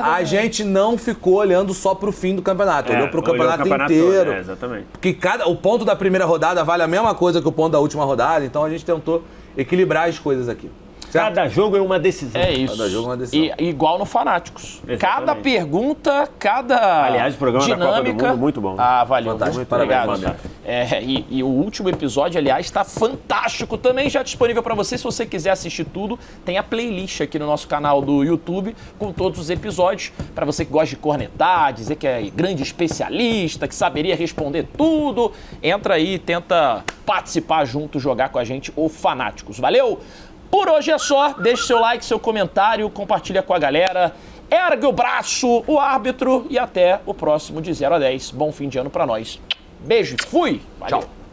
A gente não ficou olhando só pro fim do campeonato. Olhou pro campeonato inteiro.
Todo, exatamente.
Porque o ponto da primeira rodada vale a mesma coisa que o ponto da última rodada. Então a gente tentou equilibrar as coisas aqui.
Cada jogo é uma decisão.
É isso.
Cada jogo é uma decisão.
E igual no Fanáticos.
Exatamente.
Cada pergunta, cada
Aliás, o programa
dinâmica...
da Copa do Mundo, muito bom.
Valeu.
Fantástico.
Muito
Parabéns,
obrigado. E o último episódio, aliás, está fantástico também, já disponível para você. Se você quiser assistir tudo, tem a playlist aqui no nosso canal do YouTube, com todos os episódios, para você que gosta de cornetar, dizer que é grande especialista, que saberia responder tudo. Entra aí e tenta participar junto, jogar com a gente, o Fanáticos. Valeu! Por hoje é só. Deixe seu like, seu comentário, compartilha com a galera. Ergue o braço, o árbitro, e até o próximo de 0 a 10. Bom fim de ano pra nós. Beijo, fui! Valeu.
Tchau.